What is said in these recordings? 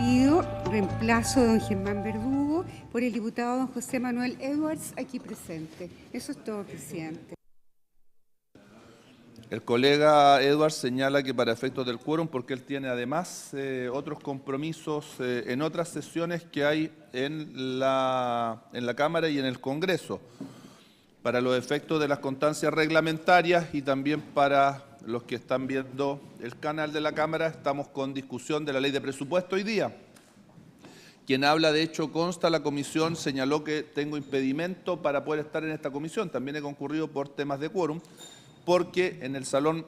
pedido reemplazo de don Germán Verdugo por el diputado don José Manuel Edwards, aquí presente. Eso es todo, presidente. El colega Edwards señala que para efectos del quórum, porque él tiene además otros compromisos en otras sesiones que hay en la Cámara y en el Congreso, para los efectos de las constancias reglamentarias y también para los que están viendo el canal de la Cámara, estamos con discusión de la ley de presupuesto hoy día. Quien habla, de hecho, consta la comisión, señaló que tengo impedimento para poder estar en esta comisión. También he concurrido por temas de quórum, porque en el salón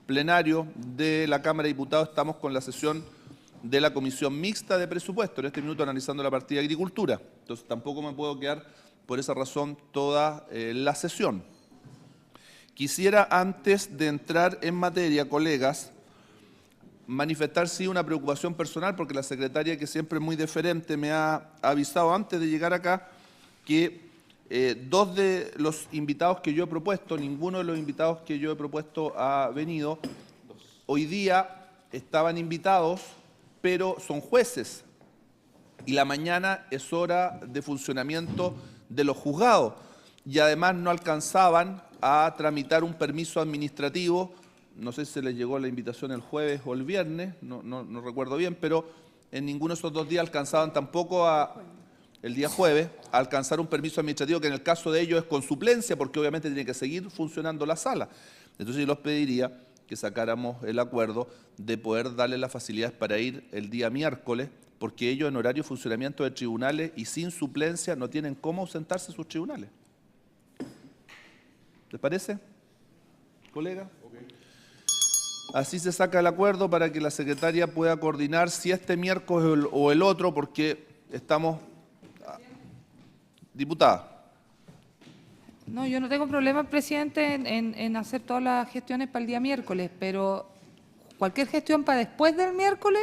plenario de la Cámara de Diputados estamos con la sesión de la Comisión Mixta de Presupuesto, en este minuto analizando la partida de Agricultura. Entonces tampoco me puedo quedar por esa razón toda la sesión. Quisiera, antes de entrar en materia, colegas, manifestar sí una preocupación personal, porque la secretaria, que siempre es muy deferente, me ha avisado antes de llegar acá que dos de los invitados que yo he propuesto, ninguno de los invitados que yo he propuesto ha venido. Hoy día estaban invitados, pero son jueces. Y la mañana es hora de funcionamiento de los juzgados. Y además no alcanzaban a tramitar un permiso administrativo. No sé si se les llegó la invitación el jueves o el viernes, no recuerdo bien, pero en ninguno de esos 2 días alcanzaban tampoco el día jueves, a alcanzar un permiso administrativo, que en el caso de ellos es con suplencia, porque obviamente tiene que seguir funcionando la sala. Entonces yo los pediría que sacáramos el acuerdo de poder darles las facilidades para ir el día miércoles, porque ellos en horario de funcionamiento de tribunales y sin suplencia no tienen cómo ausentarse de sus tribunales. ¿Les parece, colega? Así se saca el acuerdo para que la secretaria pueda coordinar si este miércoles o el otro, porque estamos... Diputada. No, yo no tengo problema, presidente, en hacer todas las gestiones para el día miércoles, pero cualquier gestión para después del miércoles,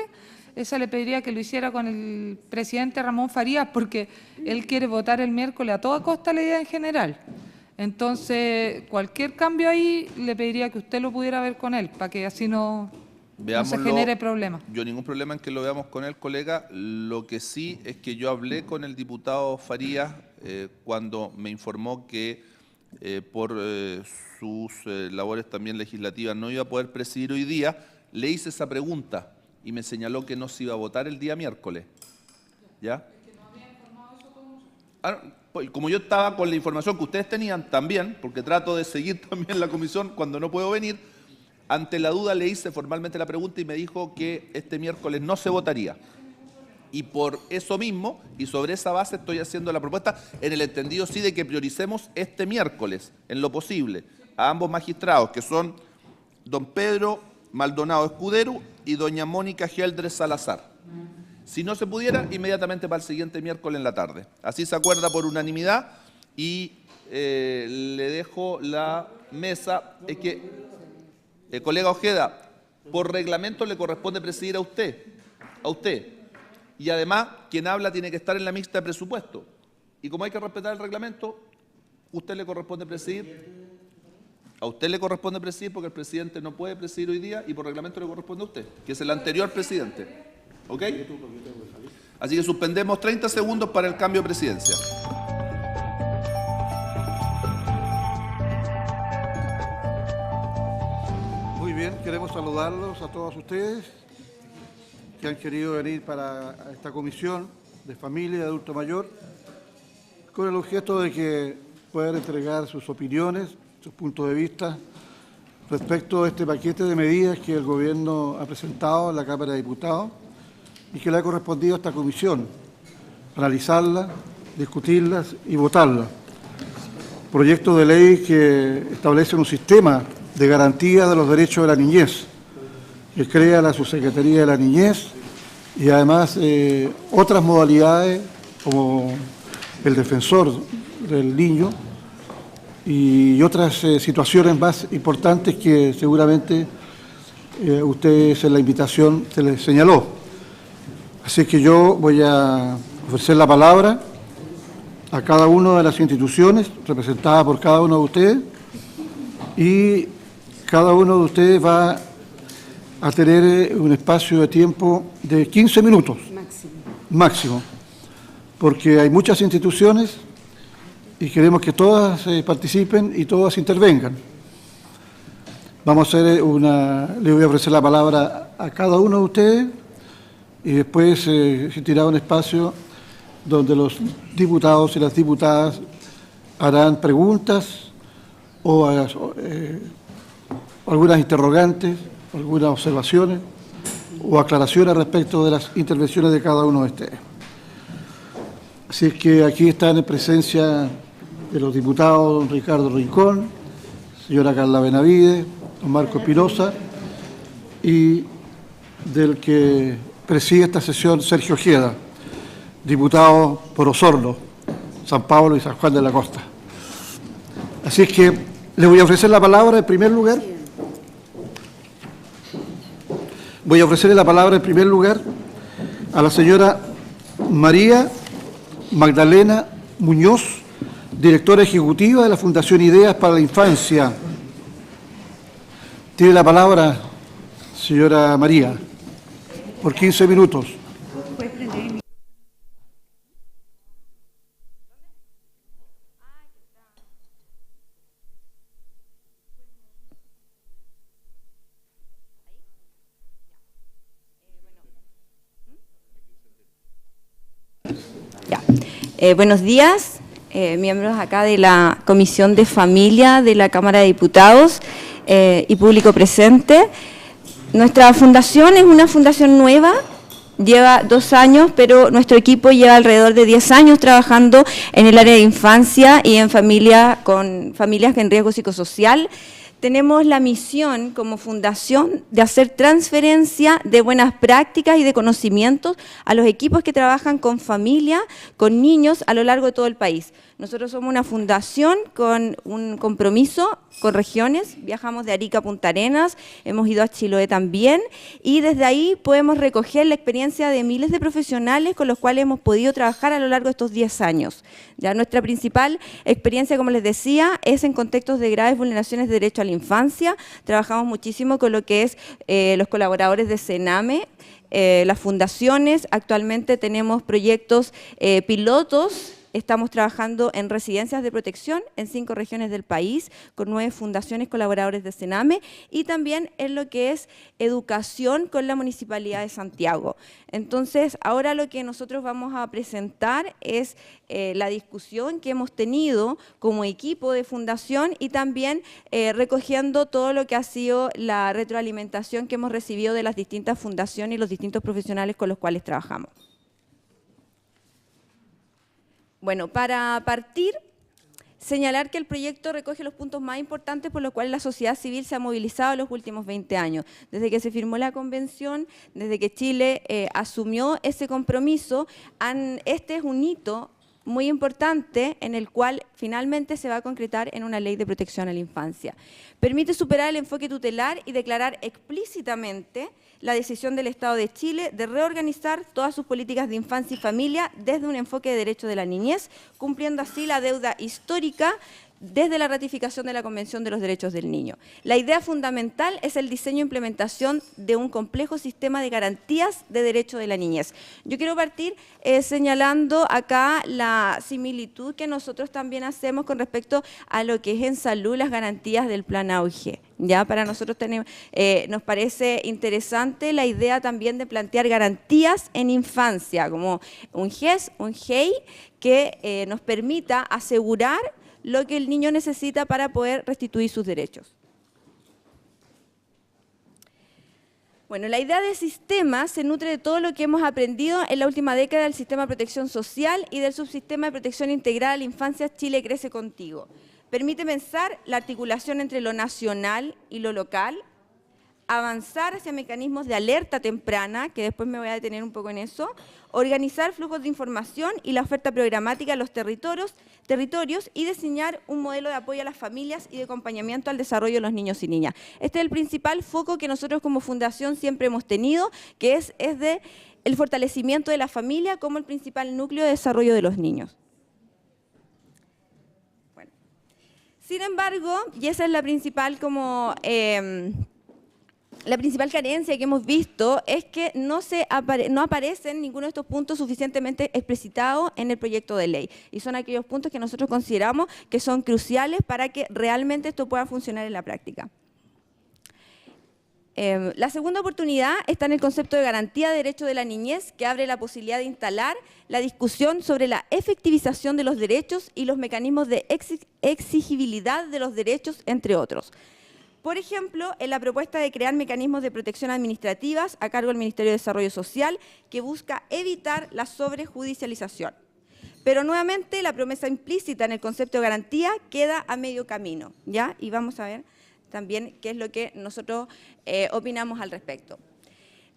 esa le pediría que lo hiciera con el presidente Ramón Farías, porque él quiere votar el miércoles a toda costa la idea en general. Entonces, cualquier cambio ahí, le pediría que usted lo pudiera ver con él, para que así no se genere problema. Yo ningún problema en que lo veamos con él, colega. Lo que sí es que yo hablé con el diputado Farías cuando me informó que por sus labores también legislativas no iba a poder presidir hoy día. Le hice esa pregunta y me señaló que no se iba a votar el día miércoles. ¿Ya? Es que no había informado eso con nosotros. Pues, como yo estaba con la información que ustedes tenían también, porque trato de seguir también la comisión cuando no puedo venir, ante la duda le hice formalmente la pregunta y me dijo que este miércoles no se votaría. Y por eso mismo, y sobre esa base, estoy haciendo la propuesta, en el entendido sí de que prioricemos este miércoles, en lo posible, a ambos magistrados, que son don Pedro Maldonado Escudero y doña Mónica Geldres Salazar. Si no se pudiera, inmediatamente para el siguiente miércoles en la tarde. Así se acuerda por unanimidad y le dejo la mesa. Es que, colega Ojeda, por reglamento le corresponde presidir a usted. Y además, quien habla tiene que estar en la mixta de presupuesto. Y como hay que respetar el reglamento, usted le corresponde presidir. A usted le corresponde presidir porque el presidente no puede presidir hoy día y por reglamento le corresponde a usted, que es el anterior presidente. ¿Ok? Así que suspendemos 30 segundos para el cambio de presidencia. Muy bien, queremos saludarlos a todos ustedes que han querido venir para esta comisión de familia y adulto mayor con el objeto de que puedan entregar sus opiniones, sus puntos de vista respecto a este paquete de medidas que el gobierno ha presentado en la Cámara de Diputados y que le ha correspondido a esta comisión analizarlas, discutirlas y votarlas. Proyectos de ley que establecen un sistema de garantía de los derechos de la niñez, que crea la Subsecretaría de la Niñez y además otras modalidades como el defensor del niño y otras situaciones más importantes que seguramente ustedes en la invitación se les señaló. Así que yo voy a ofrecer la palabra a cada una de las instituciones representadas por cada uno de ustedes y cada uno de ustedes va a tener un espacio de tiempo de 15 minutos. máximo, porque hay muchas instituciones y queremos que todas participen y todas intervengan. Vamos a hacer le voy a ofrecer la palabra a cada uno de ustedes y después existirá un espacio donde los diputados y las diputadas harán preguntas o algunas interrogantes, algunas observaciones o aclaraciones respecto de las intervenciones de cada uno de ustedes. Así es que aquí están en presencia de los diputados don Ricardo Rincón, señora Carla Benavides, don Marco Espinosa y del que preside esta sesión Sergio Ojeda, diputado por Osorno, San Pablo y San Juan de la Costa. Así es que le voy a ofrecer la palabra en primer lugar. Voy a ofrecerle la palabra en primer lugar a la señora María Magdalena Muñoz, directora ejecutiva de la Fundación Ideas para la Infancia. Tiene la palabra, señora María, por 15 minutos. Buenos días, miembros acá de la Comisión de Familia de la Cámara de Diputados y público presente. Nuestra fundación es una fundación nueva, lleva 2 años, pero nuestro equipo lleva alrededor de 10 años trabajando en el área de infancia y en familia con familias en riesgo psicosocial. Tenemos la misión como fundación de hacer transferencia de buenas prácticas y de conocimientos a los equipos que trabajan con familia, con niños a lo largo de todo el país. Nosotros somos una fundación con un compromiso con regiones, viajamos de Arica a Punta Arenas, hemos ido a Chiloé también y desde ahí podemos recoger la experiencia de miles de profesionales con los cuales hemos podido trabajar a lo largo de estos 10 años. Ya nuestra principal experiencia, como les decía, es en contextos de graves vulneraciones de derecho a la infancia. Trabajamos muchísimo con lo que es los colaboradores de CENAME, las fundaciones. Actualmente tenemos proyectos pilotos. Estamos trabajando en residencias de protección en 5 regiones del país, con 9 fundaciones colaboradores de CENAME y también en lo que es educación con la Municipalidad de Santiago. Entonces, ahora lo que nosotros vamos a presentar es la discusión que hemos tenido como equipo de fundación y también recogiendo todo lo que ha sido la retroalimentación que hemos recibido de las distintas fundaciones y los distintos profesionales con los cuales trabajamos. Bueno, para partir, señalar que el proyecto recoge los puntos más importantes por los cuales la sociedad civil se ha movilizado en los últimos 20 años. Desde que se firmó la convención, desde que Chile asumió ese compromiso, este es un hito muy importante en el cual finalmente se va a concretar en una ley de protección a la infancia. Permite superar el enfoque tutelar y declarar explícitamente la decisión del Estado de Chile de reorganizar todas sus políticas de infancia y familia desde un enfoque de derecho de la niñez, cumpliendo así la deuda histórica desde la ratificación de la Convención de los Derechos del Niño. La idea fundamental es el diseño e implementación de un complejo sistema de garantías de derecho de la niñez. Yo quiero partir señalando acá la similitud que nosotros también hacemos con respecto a lo que es en salud las garantías del Plan AUGE. Ya para nosotros nos parece interesante la idea también de plantear garantías en infancia, como un GES, un GEI, que nos permita asegurar lo que el niño necesita para poder restituir sus derechos. Bueno, la idea de sistema se nutre de todo lo que hemos aprendido en la última década del sistema de protección social y del subsistema de protección integral a la infancia Chile Crece Contigo. Permite pensar la articulación entre lo nacional y lo local, avanzar hacia mecanismos de alerta temprana, que después me voy a detener un poco en eso, organizar flujos de información y la oferta programática en los territorios y diseñar un modelo de apoyo a las familias y de acompañamiento al desarrollo de los niños y niñas. Este es el principal foco que nosotros como fundación siempre hemos tenido, que es de el fortalecimiento de la familia como el principal núcleo de desarrollo de los niños. Bueno. Sin embargo, y esa es la principal como la principal carencia que hemos visto es que no aparecen ninguno de estos puntos suficientemente explicitados en el proyecto de ley. Y son aquellos puntos que nosotros consideramos que son cruciales para que realmente esto pueda funcionar en la práctica. La segunda oportunidad está en el concepto de garantía de derecho de la niñez, que abre la posibilidad de instalar la discusión sobre la efectivización de los derechos y los mecanismos de exigibilidad de los derechos, entre otros. Por ejemplo, en la propuesta de crear mecanismos de protección administrativas a cargo del Ministerio de Desarrollo Social, que busca evitar la sobrejudicialización. Pero nuevamente la promesa implícita en el concepto de garantía queda a medio camino, ¿ya? Y vamos a ver también qué es lo que nosotros opinamos al respecto.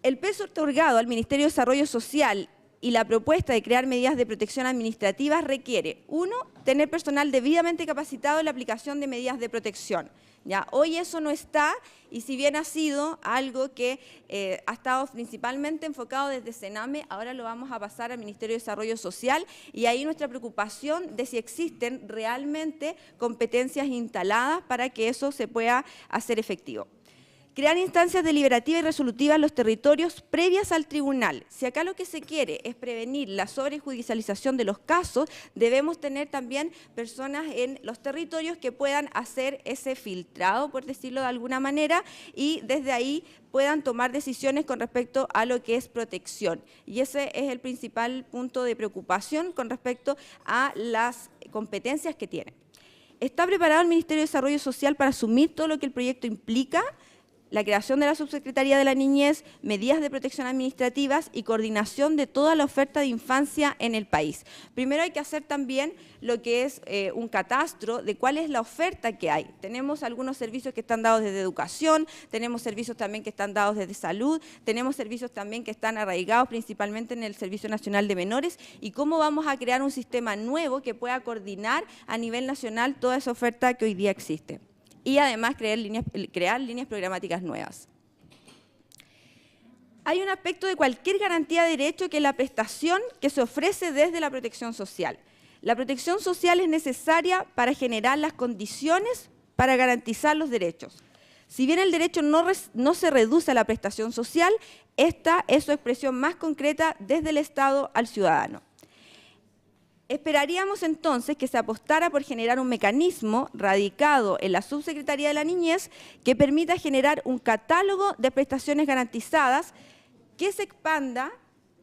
El peso otorgado al Ministerio de Desarrollo Social y la propuesta de crear medidas de protección administrativa requiere, 1, tener personal debidamente capacitado en la aplicación de medidas de protección. ¿Ya? Hoy eso no está, y si bien ha sido algo que ha estado principalmente enfocado desde Sename, ahora lo vamos a pasar al Ministerio de Desarrollo Social, y ahí nuestra preocupación de si existen realmente competencias instaladas para que eso se pueda hacer efectivo. Crear instancias deliberativas y resolutivas en los territorios previas al tribunal. Si acá lo que se quiere es prevenir la sobrejudicialización de los casos, debemos tener también personas en los territorios que puedan hacer ese filtrado, por decirlo de alguna manera, y desde ahí puedan tomar decisiones con respecto a lo que es protección. Y ese es el principal punto de preocupación con respecto a las competencias que tiene. ¿Está preparado el Ministerio de Desarrollo Social para asumir todo lo que el proyecto implica? La creación de la Subsecretaría de la Niñez, medidas de protección administrativas y coordinación de toda la oferta de infancia en el país. Primero hay que hacer también lo que es un catastro de cuál es la oferta que hay. Tenemos algunos servicios que están dados desde educación, tenemos servicios también que están dados desde salud, tenemos servicios también que están arraigados principalmente en el Servicio Nacional de Menores, y cómo vamos a crear un sistema nuevo que pueda coordinar a nivel nacional toda esa oferta que hoy día existe. Y además crear líneas programáticas nuevas. Hay un aspecto de cualquier garantía de derecho que es la prestación que se ofrece desde la protección social. La protección social es necesaria para generar las condiciones para garantizar los derechos. Si bien el derecho no se reduce a la prestación social, esta es su expresión más concreta desde el Estado al ciudadano. Esperaríamos entonces que se apostara por generar un mecanismo radicado en la Subsecretaría de la Niñez que permita generar un catálogo de prestaciones garantizadas que se expanda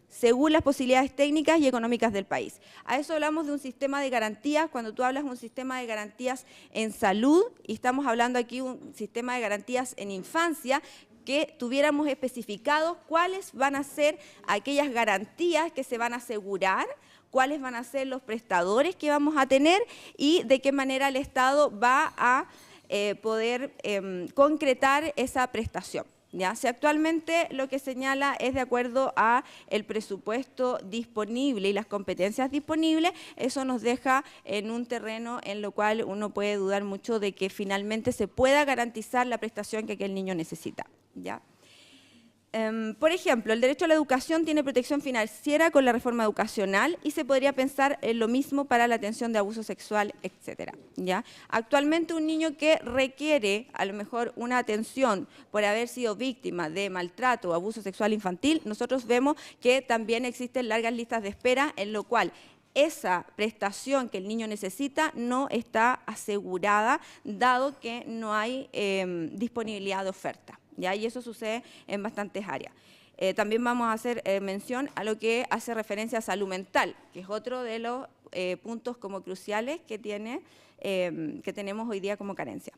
según las posibilidades técnicas y económicas del país. A eso hablamos de un sistema de garantías, cuando tú hablas de un sistema de garantías en salud, y estamos hablando aquí de un sistema de garantías en infancia, que tuviéramos especificados cuáles van a ser aquellas garantías que se van a asegurar, cuáles van a ser los prestadores que vamos a tener y de qué manera el Estado va a poder concretar esa prestación. ¿Ya? Si actualmente lo que señala es de acuerdo a el presupuesto disponible y las competencias disponibles, eso nos deja en un terreno en lo cual uno puede dudar mucho de que finalmente se pueda garantizar la prestación que aquel niño necesita. ¿Ya? Por ejemplo, el derecho a la educación tiene protección financiera con la reforma educacional y se podría pensar en lo mismo para la atención de abuso sexual, etcétera. ¿Ya? Actualmente un niño que requiere a lo mejor una atención por haber sido víctima de maltrato o abuso sexual infantil, nosotros vemos que también existen largas listas de espera en lo cual esa prestación que el niño necesita no está asegurada, dado que no hay disponibilidad de oferta. ¿Ya? Y eso sucede en bastantes áreas. También vamos a hacer mención a lo que hace referencia a salud mental, que es otro de los puntos como cruciales que tenemos hoy día como carencia.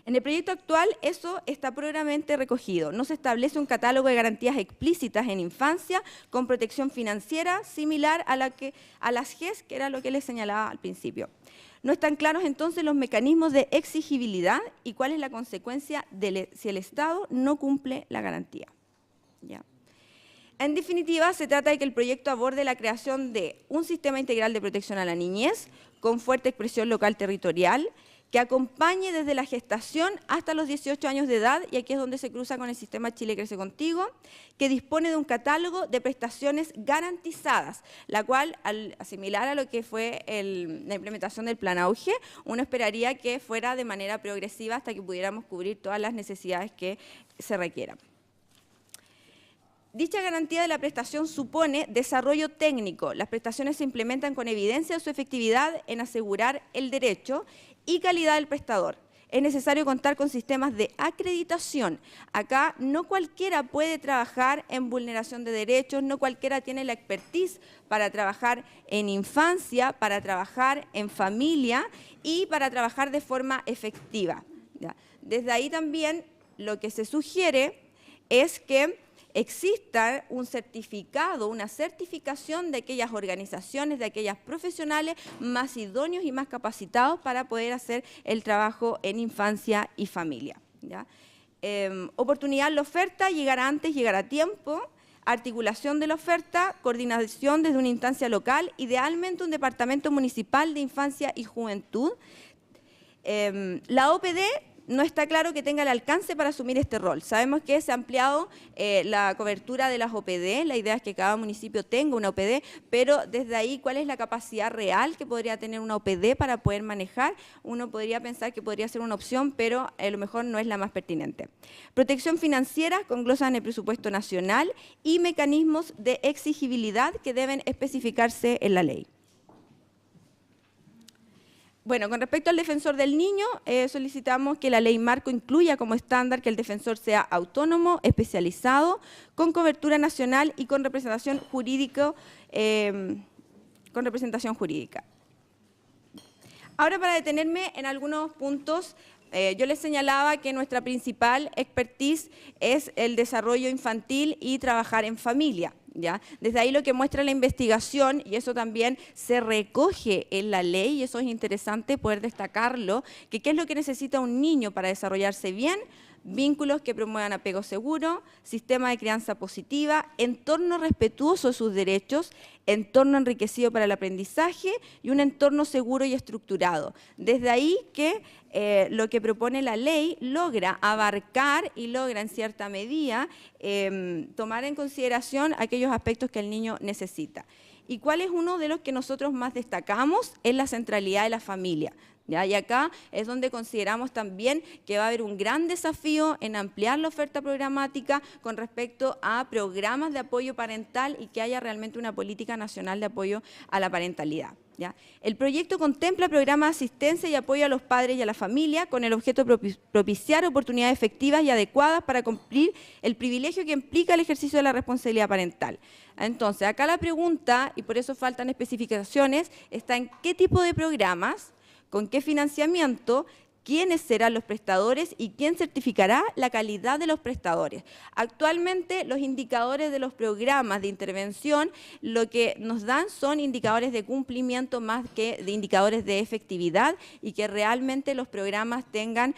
En el proyecto actual eso está propiamente recogido. No se establece un catálogo de garantías explícitas en infancia con protección financiera similar a las GES, que era lo que les señalaba al principio. No están claros entonces los mecanismos de exigibilidad y cuál es la consecuencia si el Estado no cumple la garantía. ¿Ya? En definitiva, se trata de que el proyecto aborde la creación de un sistema integral de protección a la niñez con fuerte expresión local territorial, que acompañe desde la gestación hasta los 18 años de edad, y aquí es donde se cruza con el sistema Chile Crece Contigo, que dispone de un catálogo de prestaciones garantizadas, la cual, al asimilar a lo que fue la implementación del Plan Auge, uno esperaría que fuera de manera progresiva hasta que pudiéramos cubrir todas las necesidades que se requieran. Dicha garantía de la prestación supone desarrollo técnico. Las prestaciones se implementan con evidencia de su efectividad en asegurar el derecho y calidad del prestador. Es necesario contar con sistemas de acreditación. Acá no cualquiera puede trabajar en vulneración de derechos, no cualquiera tiene la expertise para trabajar en infancia, para trabajar en familia y para trabajar de forma efectiva. ¿Ya? Desde ahí también lo que se sugiere es que exista un certificado, una certificación de aquellas organizaciones, de aquellas profesionales más idóneos y más capacitados para poder hacer el trabajo en infancia y familia. ¿Ya? Oportunidad en la oferta, llegar antes, llegar a tiempo, articulación de la oferta, coordinación desde una instancia local, idealmente un departamento municipal de infancia y juventud. La OPD no está claro que tenga el alcance para asumir este rol. Sabemos que se ha ampliado la cobertura de las OPD, la idea es que cada municipio tenga una OPD, pero desde ahí, ¿cuál es la capacidad real que podría tener una OPD para poder manejar? Uno podría pensar que podría ser una opción, pero a lo mejor no es la más pertinente. Protección financiera, con glosas en el presupuesto nacional y mecanismos de exigibilidad que deben especificarse en la ley. Bueno, con respecto al defensor del niño, solicitamos que la ley marco incluya como estándar que el defensor sea autónomo, especializado, con cobertura nacional y con representación jurídica. Ahora, para detenerme en algunos puntos, yo les señalaba que nuestra principal expertise es el desarrollo infantil y trabajar en familia. ¿Ya? Desde ahí lo que muestra la investigación, y eso también se recoge en la ley, y eso es interesante poder destacarlo, que qué es lo que necesita un niño para desarrollarse bien: vínculos que promuevan apego seguro, sistema de crianza positiva, entorno respetuoso de sus derechos, entorno enriquecido para el aprendizaje y un entorno seguro y estructurado. Desde ahí que lo que propone la ley logra abarcar y logra en cierta medida tomar en consideración aquellos aspectos que el niño necesita. ¿Y cuál es uno de los que nosotros más destacamos? Es la centralidad de la familia. ¿Ya? Y acá es donde consideramos también que va a haber un gran desafío en ampliar la oferta programática con respecto a programas de apoyo parental y que haya realmente una política nacional de apoyo a la parentalidad. ¿Ya? El proyecto contempla programas de asistencia y apoyo a los padres y a la familia con el objeto de propiciar oportunidades efectivas y adecuadas para cumplir el privilegio que implica el ejercicio de la responsabilidad parental. Entonces, acá la pregunta, y por eso faltan especificaciones, está en qué tipo de programas, con qué financiamiento, quiénes serán los prestadores y quién certificará la calidad de los prestadores. Actualmente los indicadores de los programas de intervención lo que nos dan son indicadores de cumplimiento más que de indicadores de efectividad y que realmente los programas tengan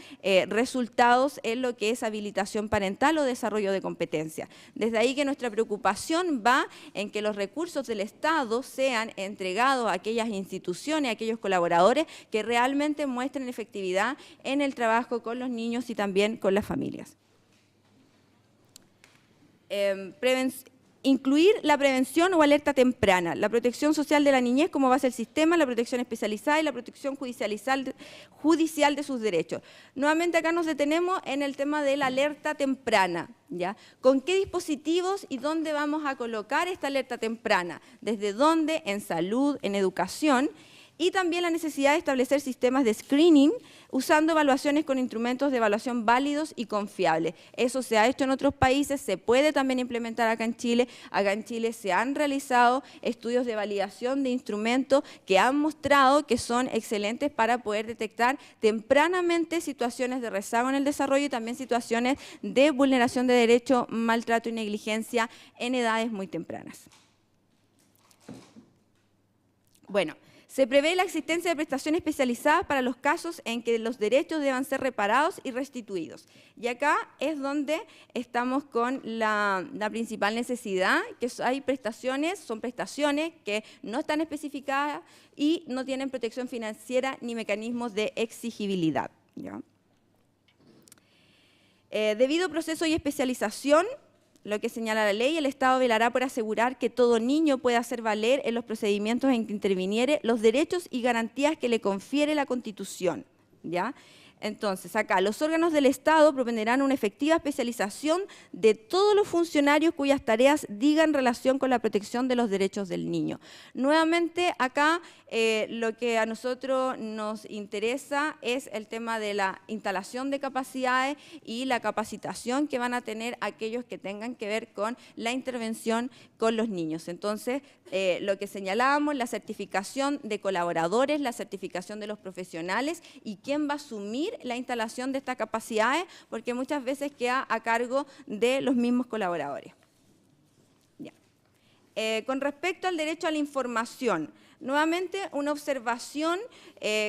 resultados en lo que es habilitación parental o desarrollo de competencia. Desde ahí que nuestra preocupación va en que los recursos del Estado sean entregados a aquellas instituciones, a aquellos colaboradores que realmente muestren efectividad en el trabajo con los niños y también con las familias. Incluir la prevención o alerta temprana, la protección social de la niñez como base del sistema, la protección especializada y la protección judicial de sus derechos. Nuevamente acá nos detenemos en el tema de la alerta temprana. ¿Ya? ¿Con qué dispositivos y dónde vamos a colocar esta alerta temprana? ¿Desde dónde? En salud, en educación. Y también la necesidad de establecer sistemas de screening usando evaluaciones con instrumentos de evaluación válidos y confiables. Eso se ha hecho en otros países, se puede también implementar acá en Chile. Acá en Chile se han realizado estudios de validación de instrumentos que han mostrado que son excelentes para poder detectar tempranamente situaciones de rezago en el desarrollo y también situaciones de vulneración de derechos, maltrato y negligencia en edades muy tempranas. Bueno, Se prevé la existencia de prestaciones especializadas para los casos en que los derechos deban ser reparados y restituidos. Y acá es donde estamos con la principal necesidad, que hay prestaciones, son prestaciones que no están especificadas y no tienen protección financiera ni mecanismos de exigibilidad, ¿ya? Debido a proceso y especialización, lo que señala la ley, el Estado velará por asegurar que todo niño pueda hacer valer en los procedimientos en que interviniere los derechos y garantías que le confiere la Constitución, ¿ya? Entonces, acá, los órganos del Estado propondrán una efectiva especialización de todos los funcionarios cuyas tareas digan relación con la protección de los derechos del niño. Nuevamente, acá, lo que a nosotros nos interesa es el tema de la instalación de capacidades y la capacitación que van a tener aquellos que tengan que ver con la intervención con los niños. Entonces, lo que señalábamos, la certificación de colaboradores, la certificación de los profesionales y quién va a asumir la instalación de estas capacidades, porque muchas veces queda a cargo de los mismos colaboradores. Ya. Con respecto al derecho a la información, nuevamente una observación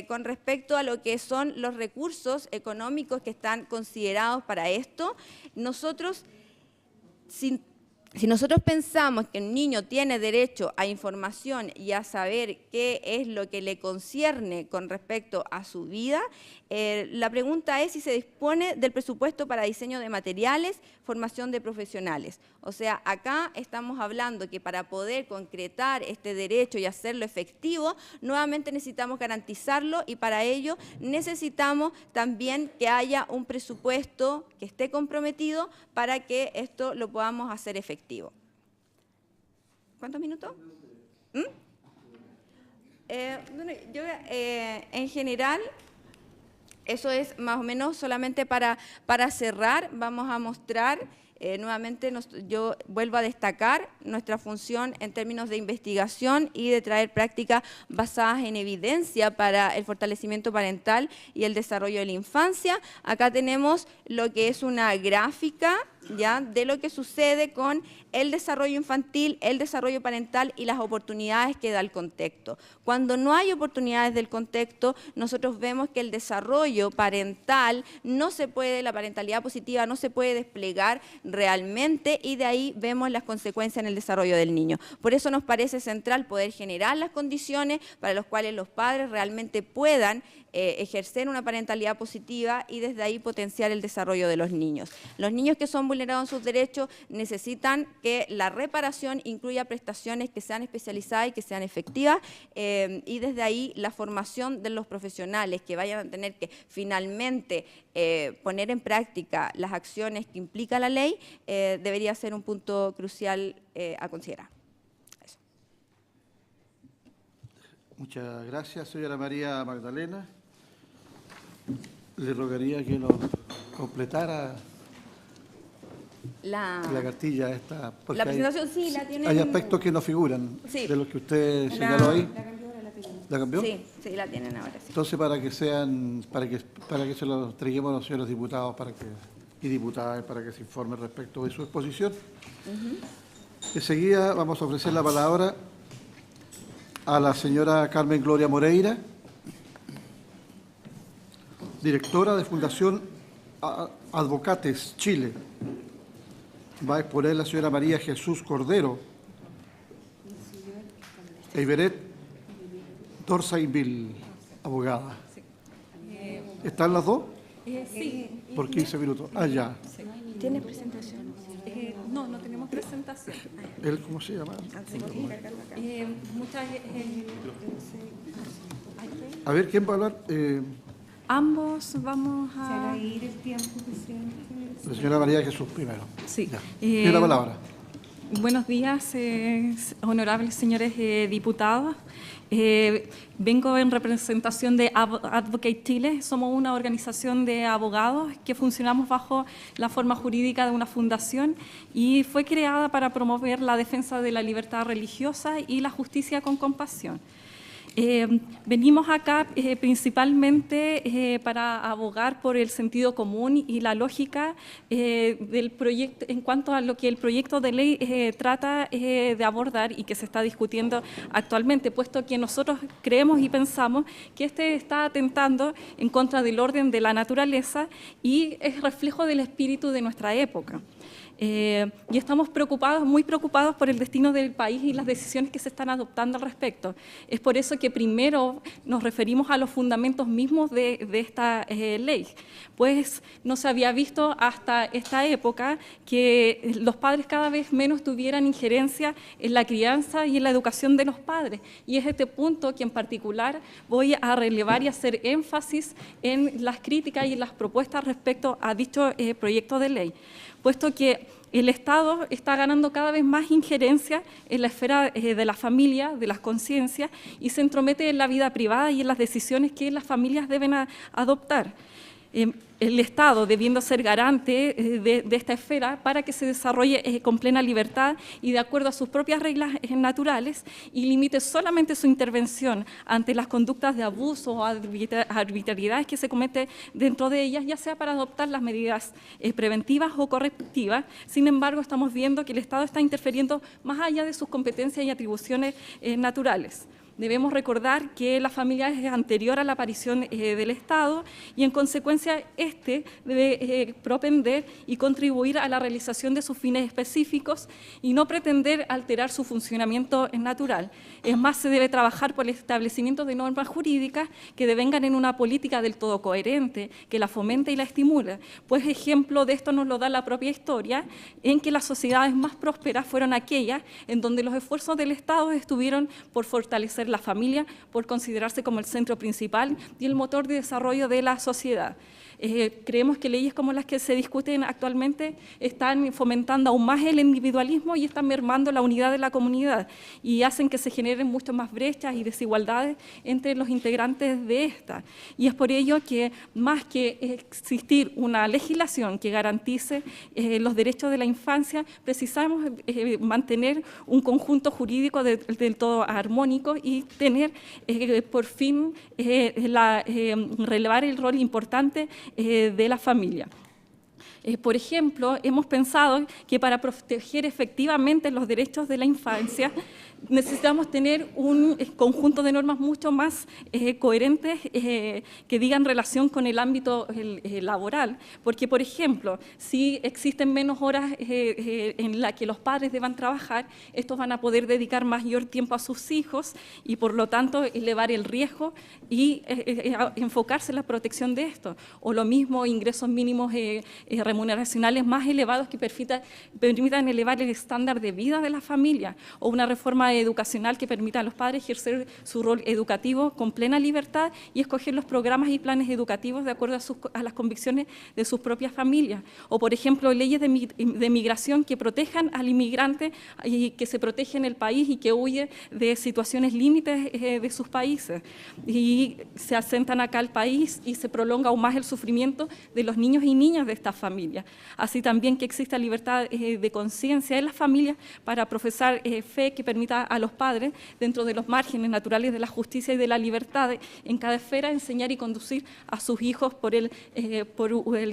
con respecto a lo que son los recursos económicos que están considerados para esto. Nosotros, si nosotros pensamos que un niño tiene derecho a información y a saber qué es lo que le concierne con respecto a su vida, la pregunta es si se dispone del presupuesto para diseño de materiales, formación de profesionales. O sea, acá estamos hablando que para poder concretar este derecho y hacerlo efectivo, nuevamente necesitamos garantizarlo y para ello necesitamos también que haya un presupuesto que esté comprometido para que esto lo podamos hacer efectivo. ¿Cuántos minutos? En general, eso es más o menos solamente para cerrar. Vamos a mostrar, nuevamente yo vuelvo a destacar nuestra función en términos de investigación y de traer prácticas basadas en evidencia para el fortalecimiento parental y el desarrollo de la infancia. Acá tenemos lo que es una gráfica, ¿ya?, de lo que sucede con el desarrollo infantil, el desarrollo parental y las oportunidades que da el contexto. Cuando no hay oportunidades del contexto, nosotros vemos que el desarrollo parental no se puede, la parentalidad positiva no se puede desplegar realmente y de ahí vemos las consecuencias en el desarrollo del niño. Por eso nos parece central poder generar las condiciones para las cuales los padres realmente puedan ejercer una parentalidad positiva y desde ahí potenciar el desarrollo de los niños. Los niños que son vulnerados en sus derechos necesitan que la reparación incluya prestaciones que sean especializadas y que sean efectivas y desde ahí la formación de los profesionales que vayan a tener que finalmente poner en práctica las acciones que implica la ley debería ser un punto crucial a considerar. Eso. Muchas gracias, señora María Magdalena. Le rogaría que nos completara la cartilla esta. Porque la presentación sí, la tienen. Hay aspectos que no figuran, sí, de los que usted señaló ahí. ¿La cambió ahora la tenemos? ¿La cambió? Sí, sí, la tienen ahora, sí. Entonces, para que se lo entreguemos a los señores diputados y diputadas para que se informen respecto de su exposición. Enseguida vamos a ofrecer la palabra a la señora Carmen Gloria Moreira, directora de Fundación Advocates Chile. Va a exponer la señora María Jesús Cordero, Eiveret Dorsainville, abogada. ¿Están las dos? Sí. Por 15 minutos. Ah, ya. ¿Tienes presentación? No, no tenemos presentación. ¿Él cómo se llama? A ver, ¿quién va a hablar? Ambos vamos Se va a... a ir el tiempo, presidente. La señora María Jesús primero. Sí. Ya. Tiene la palabra. Buenos días, honorables señores diputados. Vengo en representación de Advocate Chile. Somos una organización de abogados que funcionamos bajo la forma jurídica de una fundación y fue creada para promover la defensa de la libertad religiosa y la justicia con compasión. Venimos acá principalmente para abogar por el sentido común y la lógica del proyecto en cuanto a lo que el proyecto de ley trata de abordar y que se está discutiendo actualmente, puesto que nosotros creemos y pensamos que este está atentando en contra del orden de la naturaleza y es reflejo del espíritu de nuestra época. Y estamos muy preocupados por el destino del país y las decisiones que se están adoptando al respecto. Es por eso que primero nos referimos a los fundamentos mismos de esta ley, pues no se había visto hasta esta época que los padres cada vez menos tuvieran injerencia en la crianza y en la educación de los padres. Y es este punto que en particular voy a relevar y hacer énfasis en las críticas y en las propuestas respecto a dicho proyecto de ley, puesto que el Estado está ganando cada vez más injerencia en la esfera de la familia, de las conciencias, y se entromete en la vida privada y en las decisiones que las familias deben adoptar. El Estado debiendo ser garante de esta esfera para que se desarrolle con plena libertad y de acuerdo a sus propias reglas naturales y limite solamente su intervención ante las conductas de abuso o arbitrariedades que se cometen dentro de ellas, ya sea para adoptar las medidas preventivas o correctivas. Sin embargo, estamos viendo que el Estado está interfiriendo más allá de sus competencias y atribuciones naturales. Debemos recordar que la familia es anterior a la aparición del Estado y en consecuencia este debe propender y contribuir a la realización de sus fines específicos y no pretender alterar su funcionamiento natural. Es más, se debe trabajar por el establecimiento de normas jurídicas que devengan en una política del todo coherente, que la fomente y la estimule. Pues ejemplo de esto nos lo da la propia historia, en que las sociedades más prósperas fueron aquellas en donde los esfuerzos del Estado estuvieron por fortalecer la familia, por considerarse como el centro principal y el motor de desarrollo de la sociedad. Creemos que leyes como las que se discuten actualmente están fomentando aún más el individualismo y están mermando la unidad de la comunidad y hacen que se generen mucho más brechas y desigualdades entre los integrantes de esta. Y es por ello que más que existir una legislación que garantice los derechos de la infancia, precisamos mantener un conjunto jurídico del todo armónico y tener por fin relevar el rol importante de la familia. Por ejemplo, hemos pensado que para proteger efectivamente los derechos de la infancia necesitamos tener un conjunto de normas mucho más coherentes que digan relación con el ámbito laboral, porque, por ejemplo, si existen menos horas en las que los padres deban trabajar, estos van a poder dedicar mayor tiempo a sus hijos y, por lo tanto, elevar el riesgo y enfocarse en la protección de esto. O lo mismo, ingresos mínimos remuneracionales más elevados que permitan elevar el estándar de vida de la familia, o una reforma educacional que permita a los padres ejercer su rol educativo con plena libertad y escoger los programas y planes educativos de acuerdo a las convicciones de sus propias familias. O, por ejemplo, leyes de migración que protejan al inmigrante y que se protege en el país y que huye de situaciones límites de sus países. Y se asentan acá al país y se prolonga aún más el sufrimiento de los niños y niñas de esta familia. Así también que exista libertad de conciencia en las familias para profesar fe que permita a los padres, dentro de los márgenes naturales de la justicia y de la libertad, en cada esfera enseñar y conducir a sus hijos por el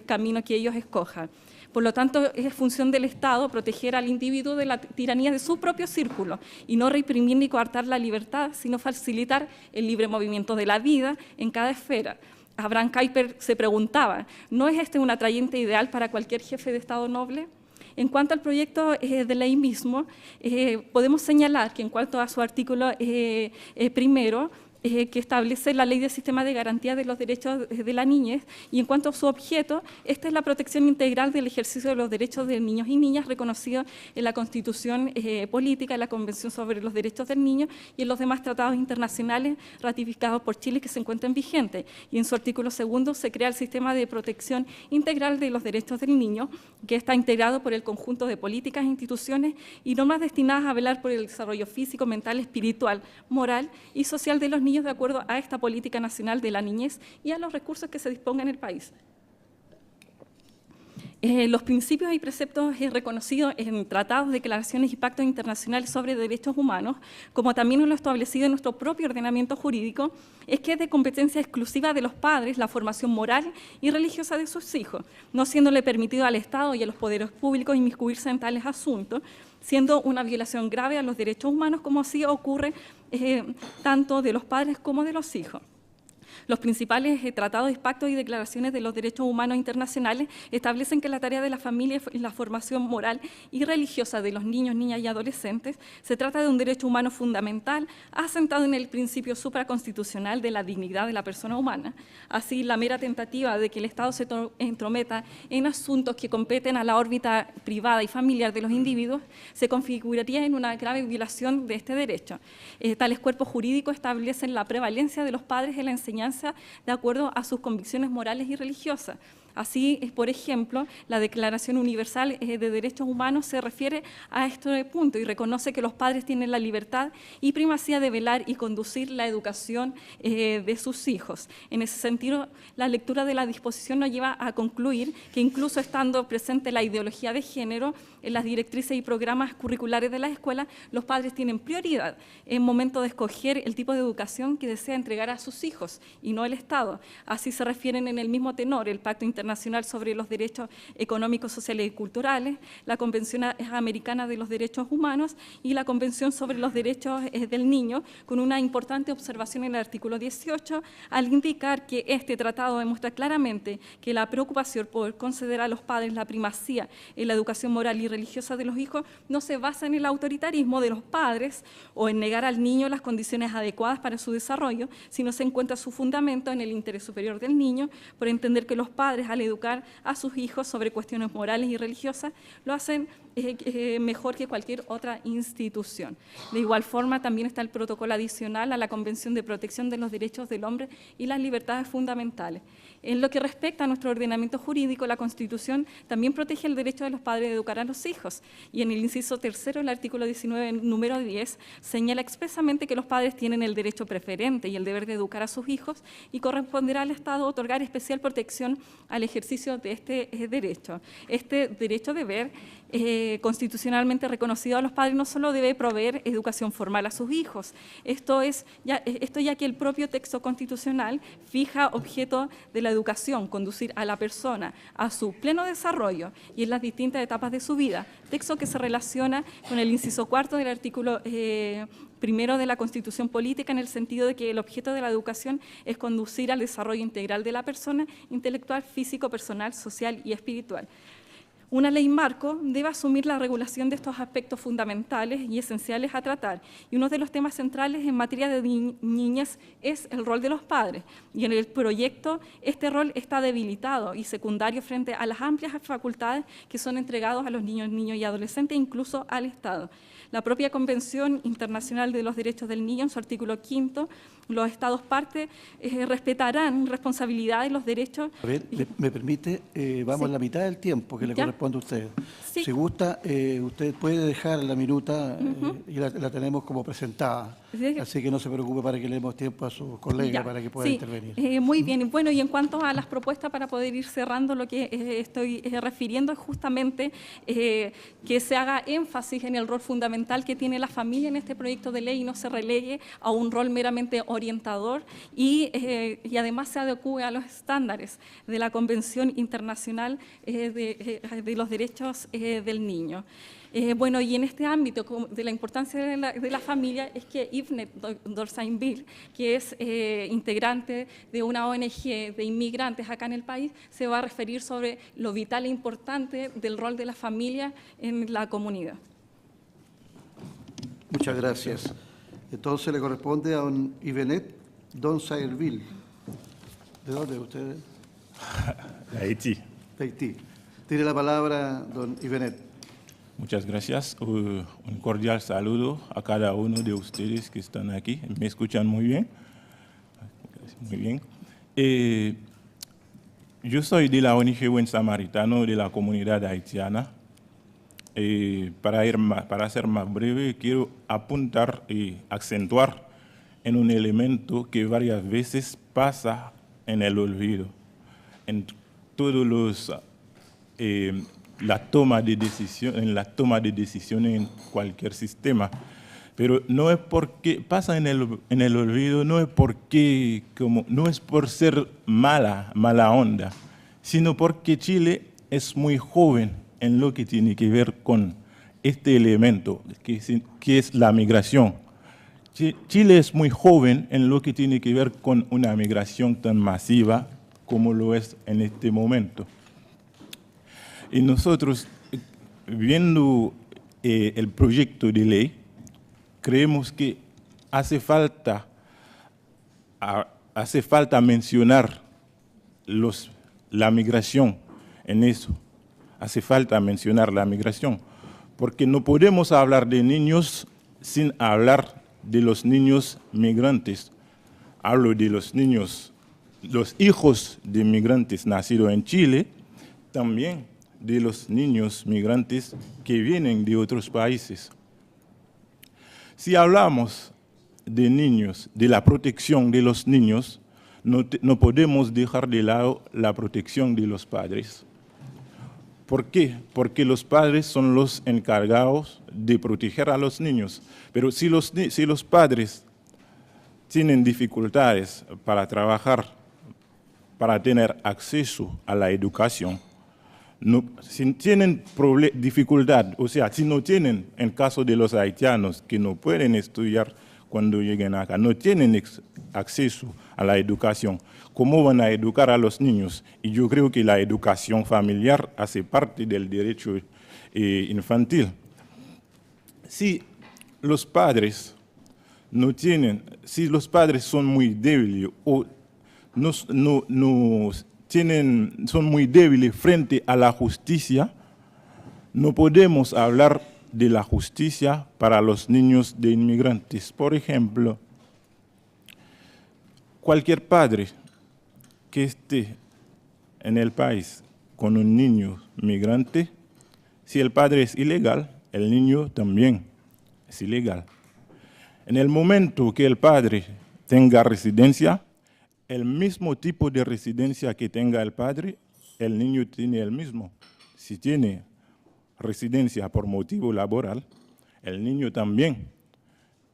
camino que ellos escojan. Por lo tanto, es función del Estado proteger al individuo de la tiranía de su propio círculo y no reprimir ni coartar la libertad, sino facilitar el libre movimiento de la vida en cada esfera. Abraham Kuyper se preguntaba, ¿no es este un atrayente ideal para cualquier jefe de Estado noble? En cuanto al proyecto de ley mismo, podemos señalar que en cuanto a su artículo primero, que establece la Ley del Sistema de Garantía de los Derechos de la Niñez, y en cuanto a su objeto, esta es la protección integral del ejercicio de los derechos de niños y niñas reconocidos en la Constitución Política, en la Convención sobre los Derechos del Niño y en los demás tratados internacionales ratificados por Chile que se encuentran vigentes. Y en su artículo segundo se crea el Sistema de Protección Integral de los Derechos del Niño, que está integrado por el conjunto de políticas, instituciones y normas destinadas a velar por el desarrollo físico, mental, espiritual, moral y social de los niños de acuerdo a esta política nacional de la niñez y a los recursos que se dispongan en el país. Los principios y preceptos reconocidos en tratados, declaraciones y pactos internacionales sobre derechos humanos, como también lo establecido en nuestro propio ordenamiento jurídico, es que es de competencia exclusiva de los padres la formación moral y religiosa de sus hijos, no siéndole permitido al Estado y a los poderes públicos inmiscuirse en tales asuntos, siendo una violación grave a los derechos humanos, como así ocurre tanto de los padres como de los hijos. Los principales tratados, pactos y declaraciones de los derechos humanos internacionales establecen que la tarea de la familia y la formación moral y religiosa de los niños, niñas y adolescentes se trata de un derecho humano fundamental asentado en el principio supraconstitucional de la dignidad de la persona humana. Así, la mera tentativa de que el Estado se entrometa en asuntos que competen a la órbita privada y familiar de los individuos se configuraría en una grave violación de este derecho. Tales cuerpos jurídicos establecen la prevalencia de los padres en la enseñanza de acuerdo a sus convicciones morales y religiosas. Así, por ejemplo, la Declaración Universal de Derechos Humanos se refiere a este punto y reconoce que los padres tienen la libertad y primacía de velar y conducir la educación de sus hijos. En ese sentido, la lectura de la disposición nos lleva a concluir que incluso estando presente la ideología de género en las directrices y programas curriculares de las escuelas, los padres tienen prioridad en momento de escoger el tipo de educación que desea entregar a sus hijos y no el Estado. Así se refieren en el mismo tenor el Pacto Internacional sobre los Derechos Económicos, Sociales y Culturales, la Convención Americana de los Derechos Humanos y la Convención sobre los Derechos del Niño, con una importante observación en el artículo 18, al indicar que este tratado demuestra claramente que la preocupación por conceder a los padres la primacía en la educación moral y religiosa de los hijos no se basa en el autoritarismo de los padres o en negar al niño las condiciones adecuadas para su desarrollo, sino se encuentra su fundamento en el interés superior del niño, por entender que los padres, al educar a sus hijos sobre cuestiones morales y religiosas, lo hacen mejor que cualquier otra institución. De igual forma, también está el protocolo adicional a la Convención de Protección de los Derechos del Hombre y las Libertades Fundamentales. En lo que respecta a nuestro ordenamiento jurídico, la Constitución también protege el derecho de los padres de educar a los hijos, y en el inciso tercero, el artículo 19, número 10, señala expresamente que los padres tienen el derecho preferente y el deber de educar a sus hijos, y corresponderá al Estado otorgar especial protección al ejercicio de este derecho. Este derecho-deber constitucionalmente reconocido a los padres no solo debe proveer educación formal a sus hijos, esto ya que el propio texto constitucional fija objeto de la educación, conducir a la persona a su pleno desarrollo y en las distintas etapas de su vida, texto que se relaciona con el inciso cuarto del artículo primero de la Constitución Política, en el sentido de que el objeto de la educación es conducir al desarrollo integral de la persona, intelectual, físico, personal, social y espiritual. Una ley marco debe asumir la regulación de estos aspectos fundamentales y esenciales a tratar, y uno de los temas centrales en materia de niñez es el rol de los padres, y en el proyecto este rol está debilitado y secundario frente a las amplias facultades que son entregados a los niños y adolescentes, incluso al Estado. La propia Convención Internacional de los Derechos del Niño, en su artículo 5, los Estados partes respetarán responsabilidades y los derechos. A ver, ¿me permite? Vamos a la mitad del tiempo que le corresponde a usted. Sí. Si gusta, usted puede dejar la minuta y la tenemos como presentada. Así que no se preocupe para que le demos tiempo a sus colegas para que puedan intervenir. Muy bien. Bueno, y en cuanto a las propuestas, para poder ir cerrando, lo que estoy refiriendo es justamente que se haga énfasis en el rol fundamental que tiene la familia en este proyecto de ley y no se relegue a un rol meramente orientador y además se adecue a los estándares de la Convención Internacional de los Derechos del Niño. Bueno, y en este ámbito de la importancia de la familia es que Yvette Dorsainville, que es integrante de una ONG de inmigrantes acá en el país, se va a referir sobre lo vital e importante del rol de la familia en la comunidad. Muchas gracias. Entonces le corresponde a don Yvette Dorsainville. ¿De dónde ustedes? De Haití. De Haití. Tiene la palabra don Yvette. Muchas gracias. Un cordial saludo a cada uno de ustedes que están aquí. ¿Me escuchan muy bien? Muy bien. Yo soy de la ONG Buen Samaritano de la comunidad haitiana. Para ser más breve, quiero apuntar y acentuar en un elemento que varias veces pasa en el olvido. En todos los la toma de decisiones en cualquier sistema. Pero no es porque pasa en el olvido, no es porque no es por ser mala onda, sino porque Chile es muy joven en lo que tiene que ver con este elemento que es la migración. Chile es muy joven en lo que tiene que ver con una migración tan masiva como lo es en este momento. Y nosotros, viendo el proyecto de ley, creemos que hace falta mencionar la migración en eso. Hace falta mencionar la migración, porque no podemos hablar de niños sin hablar de los niños migrantes. Hablo de los niños, los hijos de migrantes nacidos en Chile, también de los niños migrantes que vienen de otros países. Si hablamos de niños, de la protección de los niños, no podemos dejar de lado la protección de los padres. ¿Por qué? Porque los padres son los encargados de proteger a los niños. Pero si los padres tienen dificultades para trabajar, para tener acceso a la educación, si tienen dificultad, o sea, si no tienen, en caso de los haitianos que no pueden estudiar cuando lleguen acá, no tienen acceso a la educación, ¿cómo van a educar a los niños? Y yo creo que la educación familiar hace parte del derecho infantil. Si los padres son muy débiles o son muy débiles frente a la justicia, no podemos hablar de la justicia para los niños de inmigrantes. Por ejemplo, cualquier padre que esté en el país con un niño migrante, si el padre es ilegal, el niño también es ilegal. En el momento que el padre tenga residencia, el mismo tipo de residencia que tenga el padre, el niño tiene el mismo. Si tiene residencia por motivo laboral, el niño también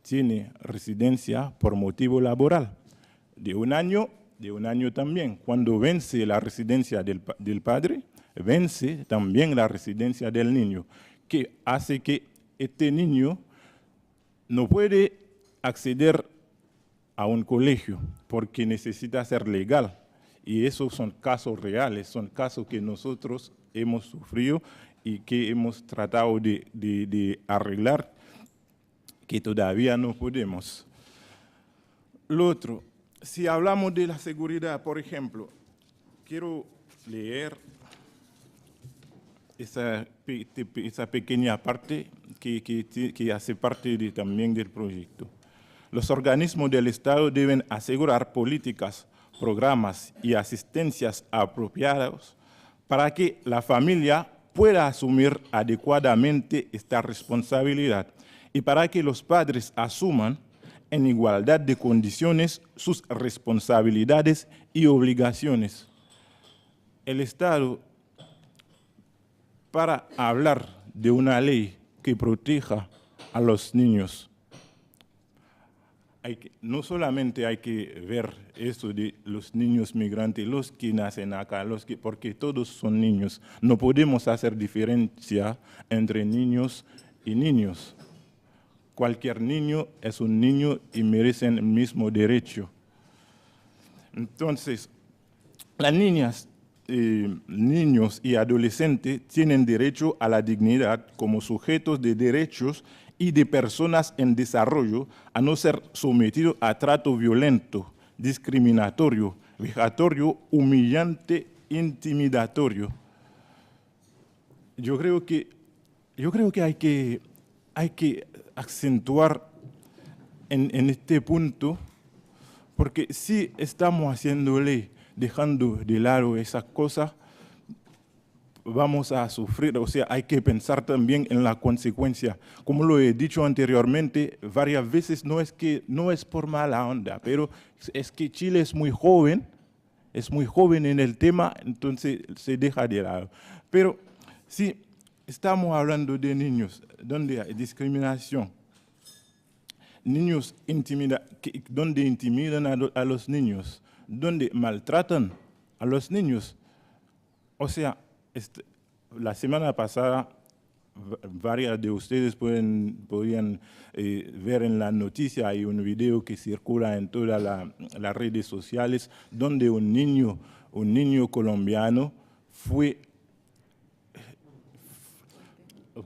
tiene residencia por motivo laboral. De un año también. Cuando vence la residencia del padre, vence también la residencia del niño, que hace que este niño no puede acceder a un colegio porque necesita ser legal. Y esos son casos reales, son casos que nosotros hemos sufrido y que hemos tratado de arreglar, que todavía no podemos. Lo otro, si hablamos de la seguridad, por ejemplo, quiero leer esa pequeña parte que hace parte también del proyecto. Los organismos del Estado deben asegurar políticas, programas y asistencias apropiados para que la familia pueda asumir adecuadamente esta responsabilidad y para que los padres asuman en igualdad de condiciones sus responsabilidades y obligaciones. El Estado, para hablar de una ley que proteja a los niños, no solamente hay que ver eso de los niños migrantes, los que nacen acá, porque todos son niños. No podemos hacer diferencia entre niños y niños. Cualquier niño es un niño y merecen el mismo derecho. Entonces, las niñas, niños y adolescentes tienen derecho a la dignidad como sujetos de derechos y de personas en desarrollo, a no ser sometidos a trato violento, discriminatorio, vejatorio, humillante, intimidatorio. Yo creo que hay que acentuar en este punto, porque si estamos haciendo ley, dejando de lado esas cosas, vamos a sufrir, o sea, hay que pensar también en la consecuencia. Como lo he dicho anteriormente, varias veces no es por mala onda, pero es que Chile es muy joven es muy joven en el tema, entonces se deja de lado. Pero si estamos hablando de niños donde hay discriminación, niños donde intimidan a los niños, donde maltratan a los niños. O sea, la semana pasada, varias de ustedes podían ver en la noticia, hay un video que circula en todas las redes sociales, donde un niño colombiano fue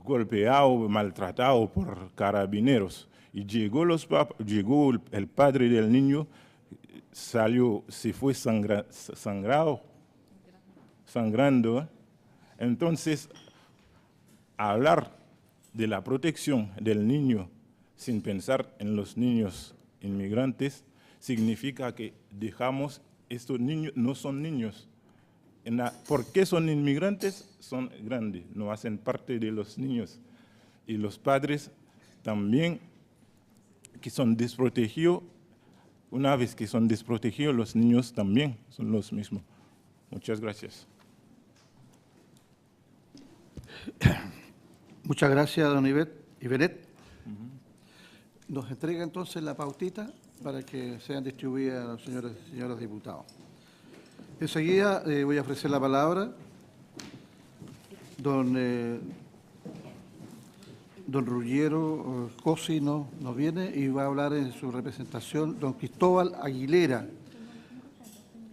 golpeado, maltratado por carabineros. Y llegó el padre del niño, se fue sangrando. Entonces, hablar de la protección del niño sin pensar en los niños inmigrantes significa que dejamos estos niños, no son niños. ¿Por qué son inmigrantes? Son grandes, no hacen parte de los niños. Y los padres también que son desprotegidos, una vez que son desprotegidos, los niños también son los mismos. Muchas gracias. Muchas gracias, don Ibenet. Nos entrega entonces la pautita para que sean distribuidas a los señores y señoras diputados. Enseguida voy a ofrecer la palabra don Ruggiero Cosi nos viene y va a hablar en su representación don Cristóbal Aguilera,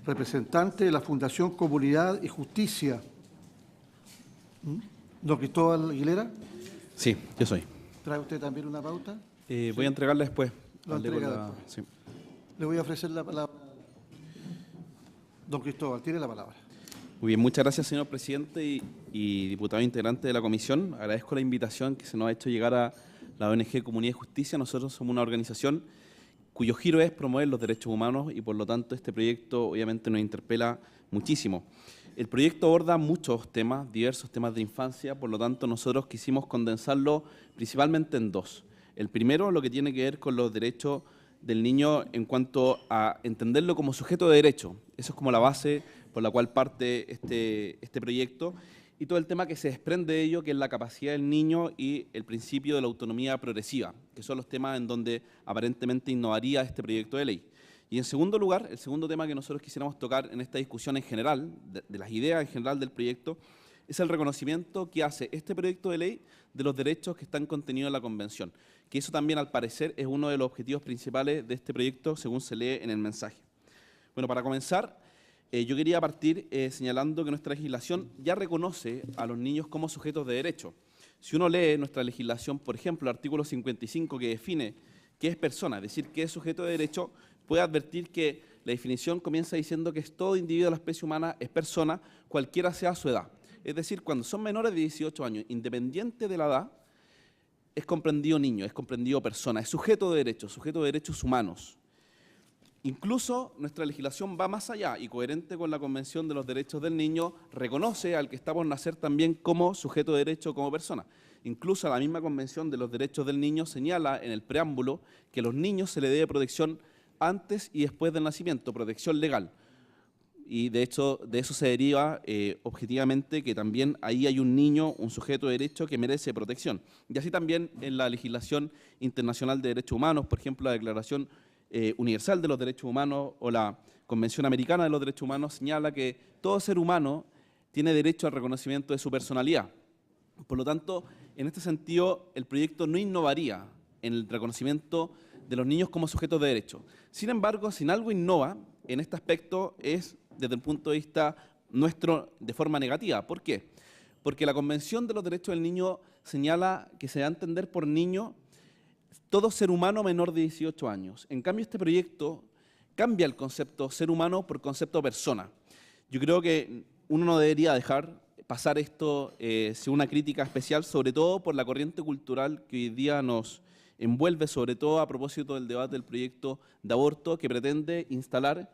representante de la Fundación Comunidad y Justicia. Don Cristóbal Aguilera. Sí, yo soy. ¿Trae usted también una pauta? Voy a entregarla después. Lo entrega después. Sí. Le voy a ofrecer la palabra. Don Cristóbal, tiene la palabra. Muy bien, muchas gracias, señor presidente y diputado integrante de la comisión. Agradezco la invitación que se nos ha hecho llegar a la ONG Comunidad y Justicia. Nosotros somos una organización cuyo giro es promover los derechos humanos y por lo tanto este proyecto obviamente nos interpela muchísimo. El proyecto aborda muchos temas, diversos temas de infancia, por lo tanto nosotros quisimos condensarlo principalmente en dos. El primero, lo que tiene que ver con los derechos del niño en cuanto a entenderlo como sujeto de derecho. Eso es como la base por la cual parte este proyecto y todo el tema que se desprende de ello, que es la capacidad del niño y el principio de la autonomía progresiva, que son los temas en donde aparentemente innovaría este proyecto de ley. Y en segundo lugar, el segundo tema que nosotros quisiéramos tocar en esta discusión en general, de las ideas en general del proyecto, es el reconocimiento que hace este proyecto de ley de los derechos que están contenidos en la Convención, que eso también al parecer es uno de los objetivos principales de este proyecto según se lee en el mensaje. Bueno, para comenzar, yo quería partir señalando que nuestra legislación ya reconoce a los niños como sujetos de derecho. Si uno lee nuestra legislación, por ejemplo, el artículo 55 que define qué es persona, es decir, qué es sujeto de derecho, puede advertir que la definición comienza diciendo que todo individuo de la especie humana es persona, cualquiera sea su edad. Es decir, cuando son menores de 18 años, independiente de la edad, es comprendido niño, es comprendido persona, es sujeto de derechos humanos. Incluso nuestra legislación va más allá y coherente con la Convención de los Derechos del Niño, reconoce al que está por nacer también como sujeto de derecho, como persona. Incluso la misma Convención de los Derechos del Niño señala en el preámbulo que a los niños se les debe protección antes y después del nacimiento, protección legal. Y de hecho, de eso se deriva objetivamente que también ahí hay un niño, un sujeto de derecho que merece protección. Y así también en la legislación internacional de derechos humanos, por ejemplo, la Declaración Universal de los Derechos Humanos o la Convención Americana de los Derechos Humanos señala que todo ser humano tiene derecho al reconocimiento de su personalidad. Por lo tanto, en este sentido, el proyecto no innovaría en el reconocimiento de los niños como sujetos de derecho. Sin embargo, si en algo innova en este aspecto es desde el punto de vista nuestro de forma negativa. ¿Por qué? Porque la Convención de los Derechos del Niño señala que se da a entender por niño todo ser humano menor de 18 años. En cambio, este proyecto cambia el concepto ser humano por concepto persona. Yo creo que uno no debería dejar pasar esto sin una crítica especial, sobre todo por la corriente cultural que hoy día nos envuelve, sobre todo a propósito del debate del proyecto de aborto, que pretende instalar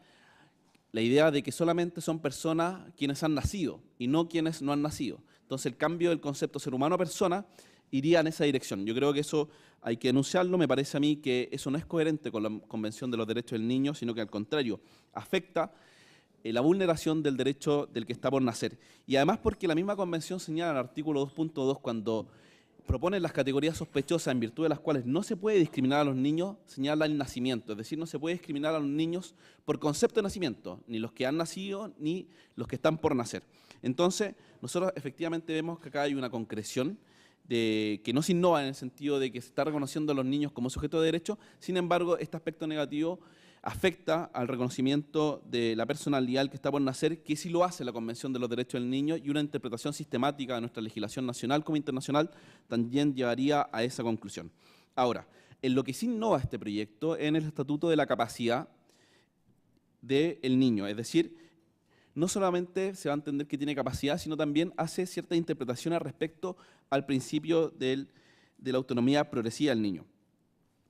la idea de que solamente son personas quienes han nacido y no quienes no han nacido. Entonces, el cambio del concepto ser humano a persona iría en esa dirección. Yo creo que eso hay que denunciarlo. Me parece a mí que eso no es coherente con la Convención de los Derechos del Niño, sino que al contrario, afecta la vulneración del derecho del que está por nacer. Y además porque la misma Convención señala en el artículo 2.2 cuando propone las categorías sospechosas en virtud de las cuales no se puede discriminar a los niños, señala el nacimiento, es decir, no se puede discriminar a los niños por concepto de nacimiento, ni los que han nacido ni los que están por nacer. Entonces, nosotros efectivamente vemos que acá hay una concreción que no se innova en el sentido de que se está reconociendo a los niños como sujetos de derecho, sin embargo, este aspecto negativo afecta al reconocimiento de la personalidad que está por nacer, que sí lo hace la Convención de los Derechos del Niño, y una interpretación sistemática de nuestra legislación nacional como internacional también llevaría a esa conclusión. Ahora, en lo que sí innova este proyecto en el Estatuto de la Capacidad del Niño, es decir, no solamente se va a entender que tiene capacidad, sino también hace ciertas interpretaciones respecto al principio de la autonomía progresiva del niño.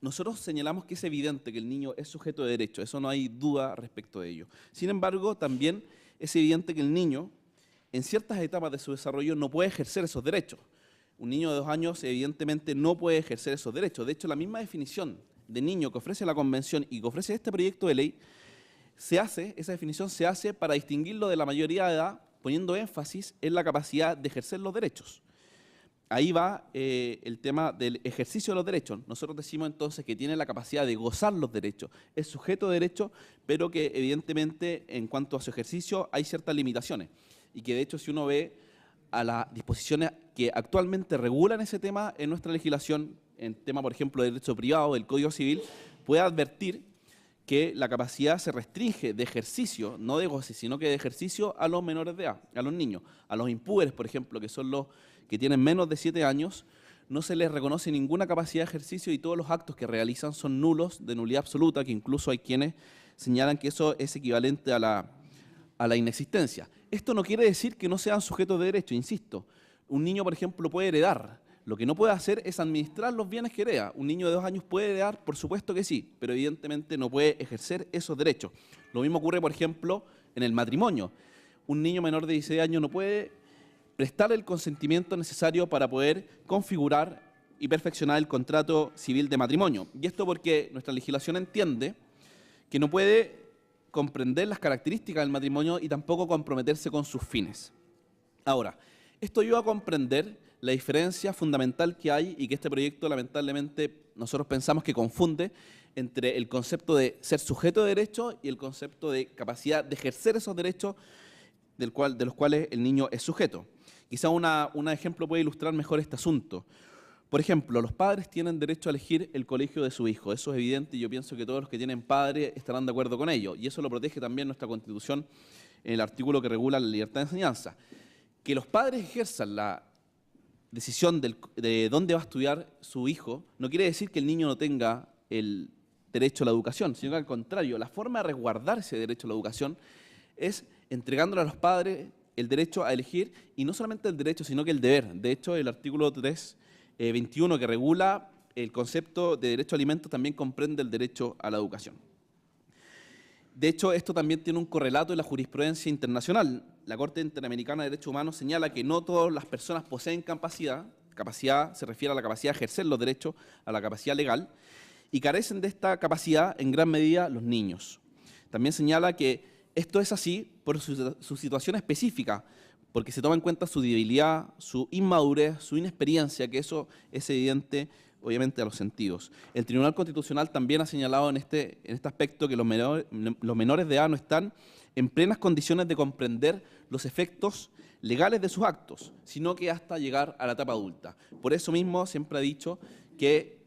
Nosotros señalamos que es evidente que el niño es sujeto de derecho, eso no hay duda respecto de ello. Sin embargo, también es evidente que el niño, en ciertas etapas de su desarrollo, no puede ejercer esos derechos. Un niño de 2 años, evidentemente, no puede ejercer esos derechos. De hecho, la misma definición de niño que ofrece la Convención y que ofrece este proyecto de ley, esa definición se hace para distinguirlo de la mayoría de edad, poniendo énfasis en la capacidad de ejercer los derechos. Ahí va el tema del ejercicio de los derechos. Nosotros decimos entonces que tiene la capacidad de gozar los derechos, es sujeto de derecho, pero que evidentemente en cuanto a su ejercicio hay ciertas limitaciones. Y que de hecho si uno ve a las disposiciones que actualmente regulan ese tema en nuestra legislación, en tema por ejemplo de derecho privado, del Código Civil, puede advertir que la capacidad se restringe de ejercicio, no de goce, sino que de ejercicio a los menores de edad, a los niños. A los impúberes, por ejemplo, que son los que tienen menos de 7 años, no se les reconoce ninguna capacidad de ejercicio y todos los actos que realizan son nulos, de nulidad absoluta, que incluso hay quienes señalan que eso es equivalente a la inexistencia. Esto no quiere decir que no sean sujetos de derecho, insisto. Un niño, por ejemplo, puede heredar. Lo que no puede hacer es administrar los bienes que hereda. Un niño de 2 años puede heredar, por supuesto que sí, pero evidentemente no puede ejercer esos derechos. Lo mismo ocurre, por ejemplo, en el matrimonio. Un niño menor de 16 años no puede prestar el consentimiento necesario para poder configurar y perfeccionar el contrato civil de matrimonio. Y esto porque nuestra legislación entiende que no puede comprender las características del matrimonio y tampoco comprometerse con sus fines. Ahora, esto ayuda a comprender la diferencia fundamental que hay y que este proyecto lamentablemente nosotros pensamos que confunde entre el concepto de ser sujeto de derecho y el concepto de capacidad de ejercer esos derechos de los cuales el niño es sujeto. Quizá un ejemplo puede ilustrar mejor este asunto. Por ejemplo, los padres tienen derecho a elegir el colegio de su hijo. Eso es evidente y yo pienso que todos los que tienen padre estarán de acuerdo con ello. Y eso lo protege también nuestra Constitución en el artículo que regula la libertad de enseñanza. Que los padres ejerzan la decisión de dónde va a estudiar su hijo no quiere decir que el niño no tenga el derecho a la educación, sino que al contrario, la forma de resguardar ese derecho a la educación es entregándole a los padres el derecho a elegir, y no solamente el derecho, sino que el deber. De hecho, el artículo 321 que regula el concepto de derecho a alimentos también comprende el derecho a la educación. De hecho, esto también tiene un correlato en la jurisprudencia internacional. La Corte Interamericana de Derechos Humanos señala que no todas las personas poseen capacidad se refiere a la capacidad de ejercer los derechos, a la capacidad legal, y carecen de esta capacidad en gran medida los niños. También señala que esto es así por su situación específica, porque se toma en cuenta su debilidad, su inmadurez, su inexperiencia, que eso es evidente obviamente a los sentidos. El Tribunal Constitucional también ha señalado en este aspecto que los menores de edad no están en plenas condiciones de comprender los efectos legales de sus actos, sino que hasta llegar a la etapa adulta. Por eso mismo siempre ha dicho que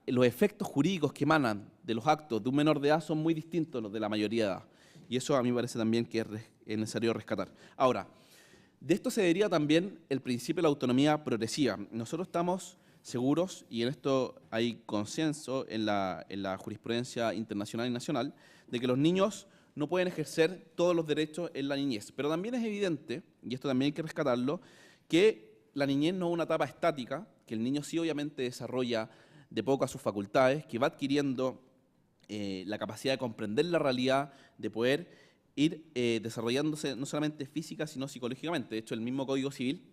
los efectos jurídicos que emanan de los actos de un menor de edad son muy distintos a los de la mayoría de edad. Y eso a mí me parece también que es necesario rescatar. Ahora, de esto se deriva también el principio de la autonomía progresiva. Nosotros estamos seguros, y en esto hay consenso en la jurisprudencia internacional y nacional, de que los niños no pueden ejercer todos los derechos en la niñez. Pero también es evidente, y esto también hay que rescatarlo, que la niñez no es una etapa estática, que el niño sí obviamente desarrolla de poco a sus facultades, que va adquiriendo la capacidad de comprender la realidad, de poder ir desarrollándose no solamente física, sino psicológicamente. De hecho, el mismo Código Civil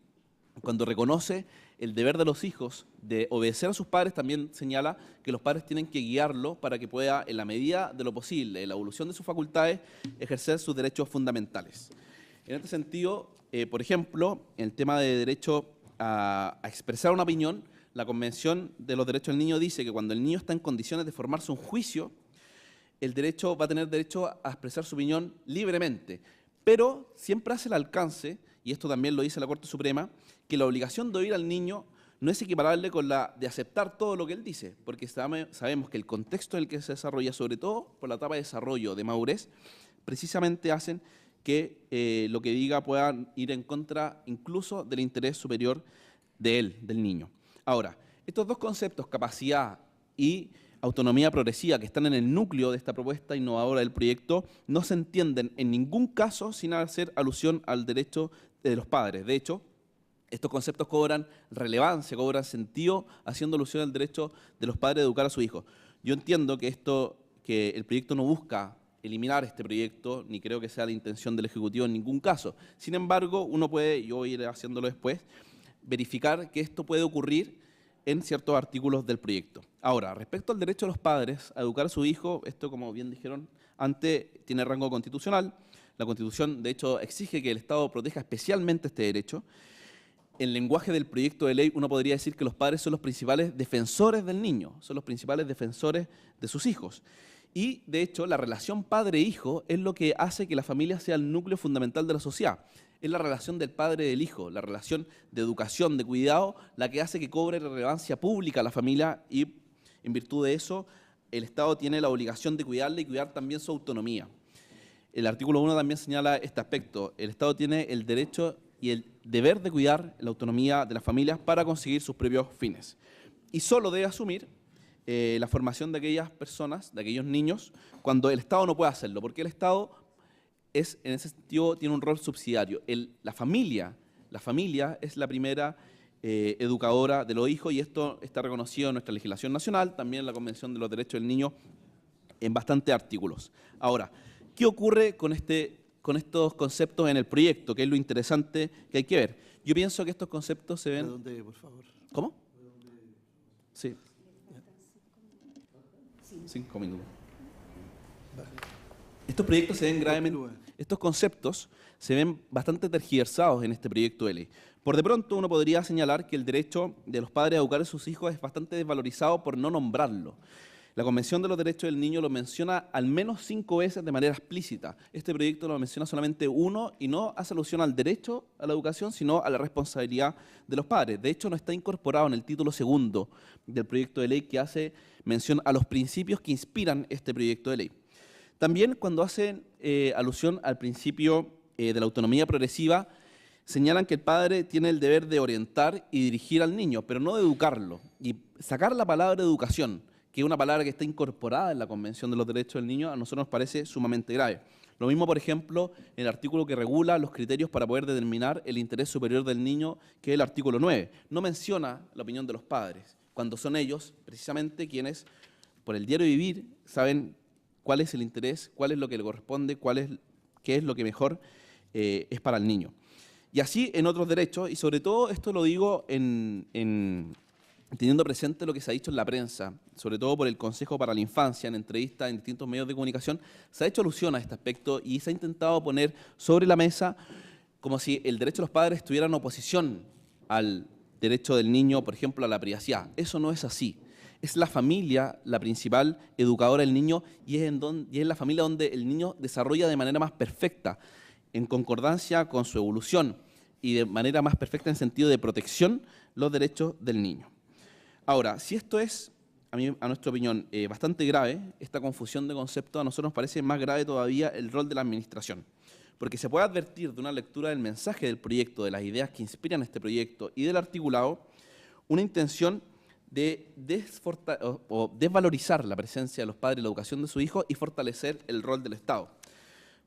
cuando reconoce el deber de los hijos de obedecer a sus padres, también señala que los padres tienen que guiarlo para que pueda, en la medida de lo posible, en la evolución de sus facultades, ejercer sus derechos fundamentales. En este sentido, por ejemplo, en el tema de derecho a expresar una opinión, la Convención de los Derechos del Niño dice que cuando el niño está en condiciones de formarse un juicio, el derecho va a tener derecho a expresar su opinión libremente, pero siempre hace el alcance, y esto también lo dice la Corte Suprema, que la obligación de oír al niño no es equiparable con la de aceptar todo lo que él dice, porque sabemos que el contexto en el que se desarrolla, sobre todo por la etapa de desarrollo de madurez, precisamente hacen que lo que diga pueda ir en contra incluso del interés superior de él, del niño. Ahora, estos dos conceptos, capacidad y autonomía progresiva, que están en el núcleo de esta propuesta innovadora del proyecto, no se entienden en ningún caso sin hacer alusión al derecho de los padres. De hecho, estos conceptos cobran relevancia, cobran sentido, haciendo alusión al derecho de los padres de educar a su hijo. Yo entiendo que el proyecto no busca eliminar este proyecto, ni creo que sea la intención del Ejecutivo en ningún caso. Sin embargo, uno puede, yo voy a ir haciéndolo después, verificar que esto puede ocurrir en ciertos artículos del proyecto. Ahora, respecto al derecho de los padres a educar a su hijo, esto, como bien dijeron antes, tiene rango constitucional. La Constitución, de hecho, exige que el Estado proteja especialmente este derecho. En lenguaje del proyecto de ley, uno podría decir que los padres son los principales defensores del niño, son los principales defensores de sus hijos. Y, de hecho, la relación padre-hijo es lo que hace que la familia sea el núcleo fundamental de la sociedad. Es la relación del padre y del hijo, la relación de educación, de cuidado, la que hace que cobre relevancia pública la familia y, en virtud de eso, el Estado tiene la obligación de cuidarle y cuidar también su autonomía. El artículo 1 también señala este aspecto. El Estado tiene el derecho y el deber de cuidar la autonomía de las familias para conseguir sus propios fines. Y solo debe asumir la formación de aquellas personas, de aquellos niños, cuando el Estado no puede hacerlo, porque el Estado en ese sentido tiene un rol subsidiario. La familia es la primera educadora de los hijos y esto está reconocido en nuestra legislación nacional, también en la Convención de los Derechos del Niño, en bastantes artículos. Ahora, ¿qué ocurre con estos conceptos en el proyecto? ¿Qué es lo interesante que hay que ver? Yo pienso que estos conceptos se ven... ¿De dónde, por favor? ¿Cómo? Sí. 5 minutos. Estos proyectos se ven gravemente, estos conceptos se ven bastante tergiversados en este proyecto de ley. Por de pronto uno podría señalar que el derecho de los padres a educar a sus hijos es bastante desvalorizado por no nombrarlo. La Convención de los Derechos del Niño lo menciona al menos 5 veces de manera explícita. Este proyecto lo menciona solamente uno y no hace alusión al derecho a la educación, sino a la responsabilidad de los padres. De hecho, no está incorporado en el título segundo del proyecto de ley que hace mención a los principios que inspiran este proyecto de ley. También cuando hacen alusión al principio de la autonomía progresiva, señalan que el padre tiene el deber de orientar y dirigir al niño, pero no de educarlo. Y sacar la palabra educación, que es una palabra que está incorporada en la Convención de los Derechos del Niño, a nosotros nos parece sumamente grave. Lo mismo, por ejemplo, en el artículo que regula los criterios para poder determinar el interés superior del niño, que es el artículo 9. No menciona la opinión de los padres, cuando son ellos, precisamente, quienes, por el diario vivir, saben cuál es el interés, cuál es lo que le corresponde, qué es lo que mejor es para el niño. Y así en otros derechos, y sobre todo esto lo digo teniendo presente lo que se ha dicho en la prensa, sobre todo por el Consejo para la Infancia, en entrevistas en distintos medios de comunicación, se ha hecho alusión a este aspecto y se ha intentado poner sobre la mesa como si el derecho de los padres estuviera en oposición al derecho del niño, por ejemplo, a la privacidad. Eso no es así. Es la familia la principal educadora del niño y es la familia donde el niño desarrolla de manera más perfecta, en concordancia con su evolución y de manera más perfecta en sentido de protección, los derechos del niño. Ahora, si esto es, a nuestra opinión, bastante grave, esta confusión de conceptos, a nosotros nos parece más grave todavía el rol de la administración. Porque se puede advertir de una lectura del mensaje del proyecto, de las ideas que inspiran este proyecto y del articulado, una intención de desvalorizar la presencia de los padres en la educación de su hijo y fortalecer el rol del Estado.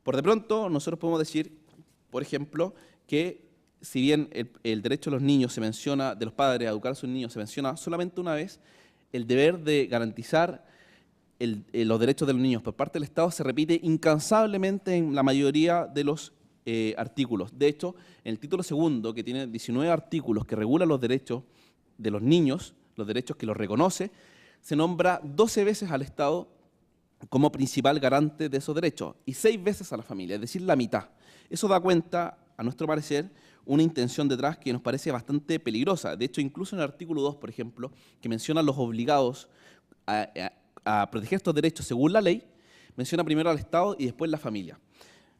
Por de pronto, nosotros podemos decir, por ejemplo, que si bien el derecho de los niños se menciona, de los padres a educar a sus niños se menciona solamente una vez, el deber de garantizar los derechos de los niños por parte del Estado se repite incansablemente en la mayoría de los artículos. De hecho, en el título segundo, que tiene 19 artículos que regulan los derechos de los niños, los derechos que los reconoce, se nombra 12 veces al Estado como principal garante de esos derechos y 6 veces a la familia, es decir, la mitad. Eso da cuenta, a nuestro parecer, una intención detrás que nos parece bastante peligrosa. De hecho, incluso en el artículo 2, por ejemplo, que menciona los obligados a proteger estos derechos según la ley, menciona primero al Estado y después la familia.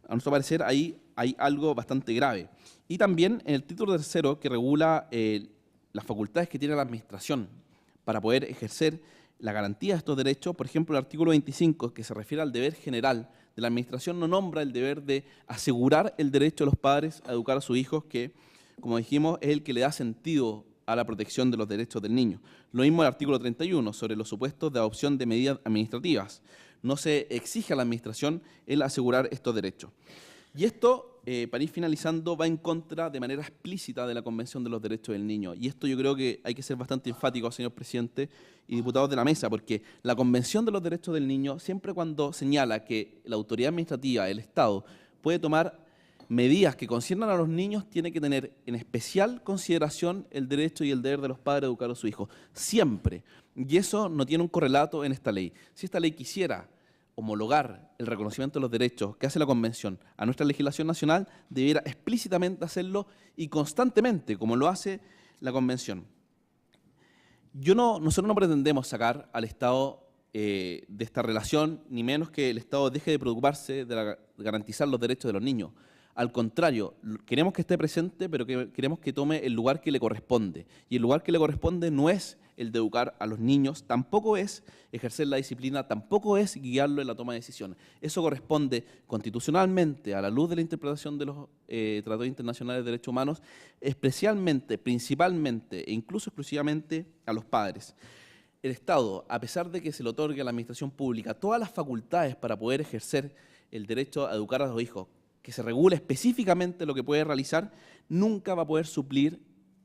A nuestro parecer, ahí hay algo bastante grave. Y también en el título tercero, que regula las facultades que tiene la Administración para poder ejercer la garantía de estos derechos, por ejemplo, el artículo 25, que se refiere al deber general de la Administración, no nombra el deber de asegurar el derecho de los padres a educar a sus hijos, que, como dijimos, es el que le da sentido a la protección de los derechos del niño. Lo mismo el artículo 31, sobre los supuestos de adopción de medidas administrativas. No se exige a la Administración el asegurar estos derechos. Y esto, para ir finalizando, va en contra de manera explícita de la Convención de los Derechos del Niño. Y esto yo creo que hay que ser bastante enfático, señor presidente y diputados de la mesa, porque la Convención de los Derechos del Niño, siempre cuando señala que la autoridad administrativa, el Estado, puede tomar medidas que conciernan a los niños, tiene que tener en especial consideración el derecho y el deber de los padres de educar a su hijo. Siempre. Y eso no tiene un correlato en esta ley. Si esta ley quisiera homologar el reconocimiento de los derechos que hace la Convención a nuestra legislación nacional, debiera explícitamente hacerlo y constantemente, como lo hace la Convención. Nosotros no pretendemos sacar al Estado de esta relación, ni menos que el Estado deje de preocuparse de garantizar los derechos de los niños. Al contrario, queremos que esté presente, pero queremos que tome el lugar que le corresponde. Y el lugar que le corresponde no es el de educar a los niños, tampoco es ejercer la disciplina, tampoco es guiarlo en la toma de decisiones. Eso corresponde constitucionalmente, a la luz de la interpretación de los tratados internacionales de derechos humanos, especialmente, principalmente e incluso exclusivamente a los padres. El Estado, a pesar de que se le otorgue a la administración pública todas las facultades para poder ejercer el derecho a educar a los hijos, que se regule específicamente lo que puede realizar, nunca va a poder suplir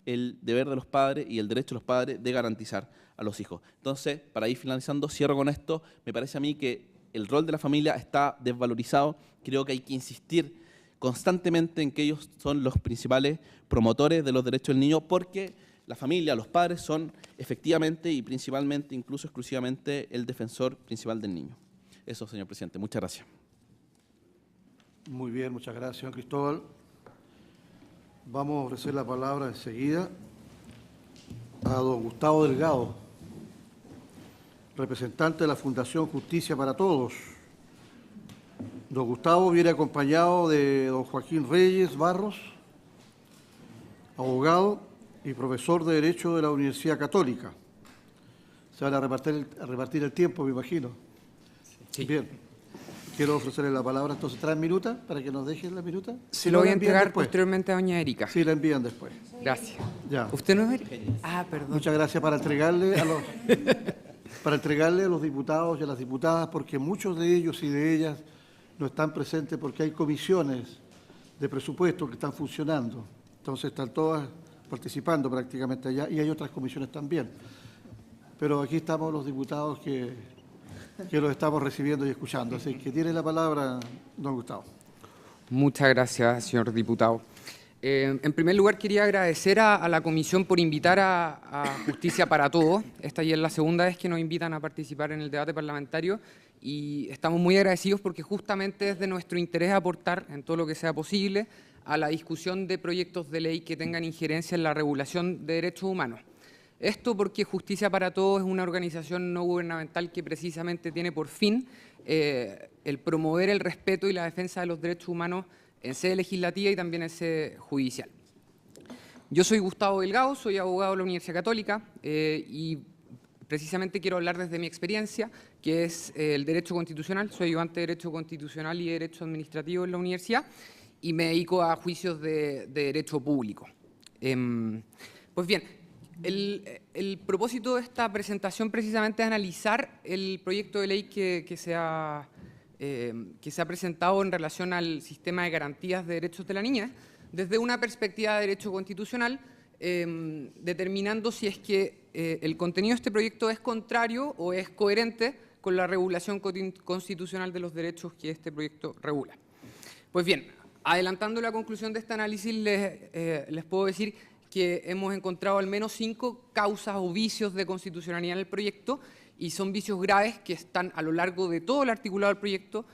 el deber de los padres y el derecho de los padres de garantizar a los hijos. Entonces, para ir finalizando, cierro con esto, me parece a mí que el rol de la familia está desvalorizado, creo que hay que insistir constantemente en que ellos son los principales promotores de los derechos del niño, porque la familia, los padres son efectivamente y principalmente, incluso exclusivamente, el defensor principal del niño. Eso, señor presidente. Muchas gracias. Muy bien, muchas gracias, señor Cristóbal. Vamos a ofrecer la palabra enseguida a don Gustavo Delgado, representante de la Fundación Justicia para Todos. Don Gustavo viene acompañado de don Joaquín Reyes Barros, abogado y profesor de Derecho de la Universidad Católica. Se van a repartir el tiempo, me imagino. Sí. Bien. Quiero ofrecerle la palabra, entonces, ¿traen minuta para que nos dejen la minuta? Se lo voy a entregar posteriormente a doña Erika. Sí, la envían después. Gracias. Ya. ¿Usted no es Erika? Ah, perdón. Muchas gracias para entregarle a los diputados y a las diputadas, porque muchos de ellos y de ellas no están presentes porque hay comisiones de presupuesto que están funcionando. Entonces están todas participando prácticamente allá y hay otras comisiones también. Pero aquí estamos los diputados que los estamos recibiendo y escuchando. Así que tiene la palabra don Gustavo. Muchas gracias, señor diputado. En primer lugar, quería agradecer a la comisión por invitar a Justicia para Todos. Esta ya es la segunda vez que nos invitan a participar en el debate parlamentario y estamos muy agradecidos porque justamente es de nuestro interés aportar en todo lo que sea posible a la discusión de proyectos de ley que tengan injerencia en la regulación de derechos humanos. Esto porque Justicia para Todos es una organización no gubernamental que precisamente tiene por fin el promover el respeto y la defensa de los derechos humanos en sede legislativa y también en sede judicial. Yo soy Gustavo Delgado, soy abogado de la Universidad Católica y precisamente quiero hablar desde mi experiencia, que es el derecho constitucional. Soy ayudante de derecho constitucional y de derecho administrativo en la universidad y me dedico a juicios de derecho público. Pues bien, el propósito de esta presentación precisamente es analizar el proyecto de ley que se ha presentado en relación al sistema de garantías de derechos de la niñez desde una perspectiva de derecho constitucional, determinando si es que el contenido de este proyecto es contrario o es coherente con la regulación constitucional de los derechos que este proyecto regula. Pues bien, Adelantando la conclusión de este análisis, les puedo decir que hemos encontrado al menos 5 causas o vicios de constitucionalidad en el proyecto, y son vicios graves que están a lo largo de todo el articulado del proyecto,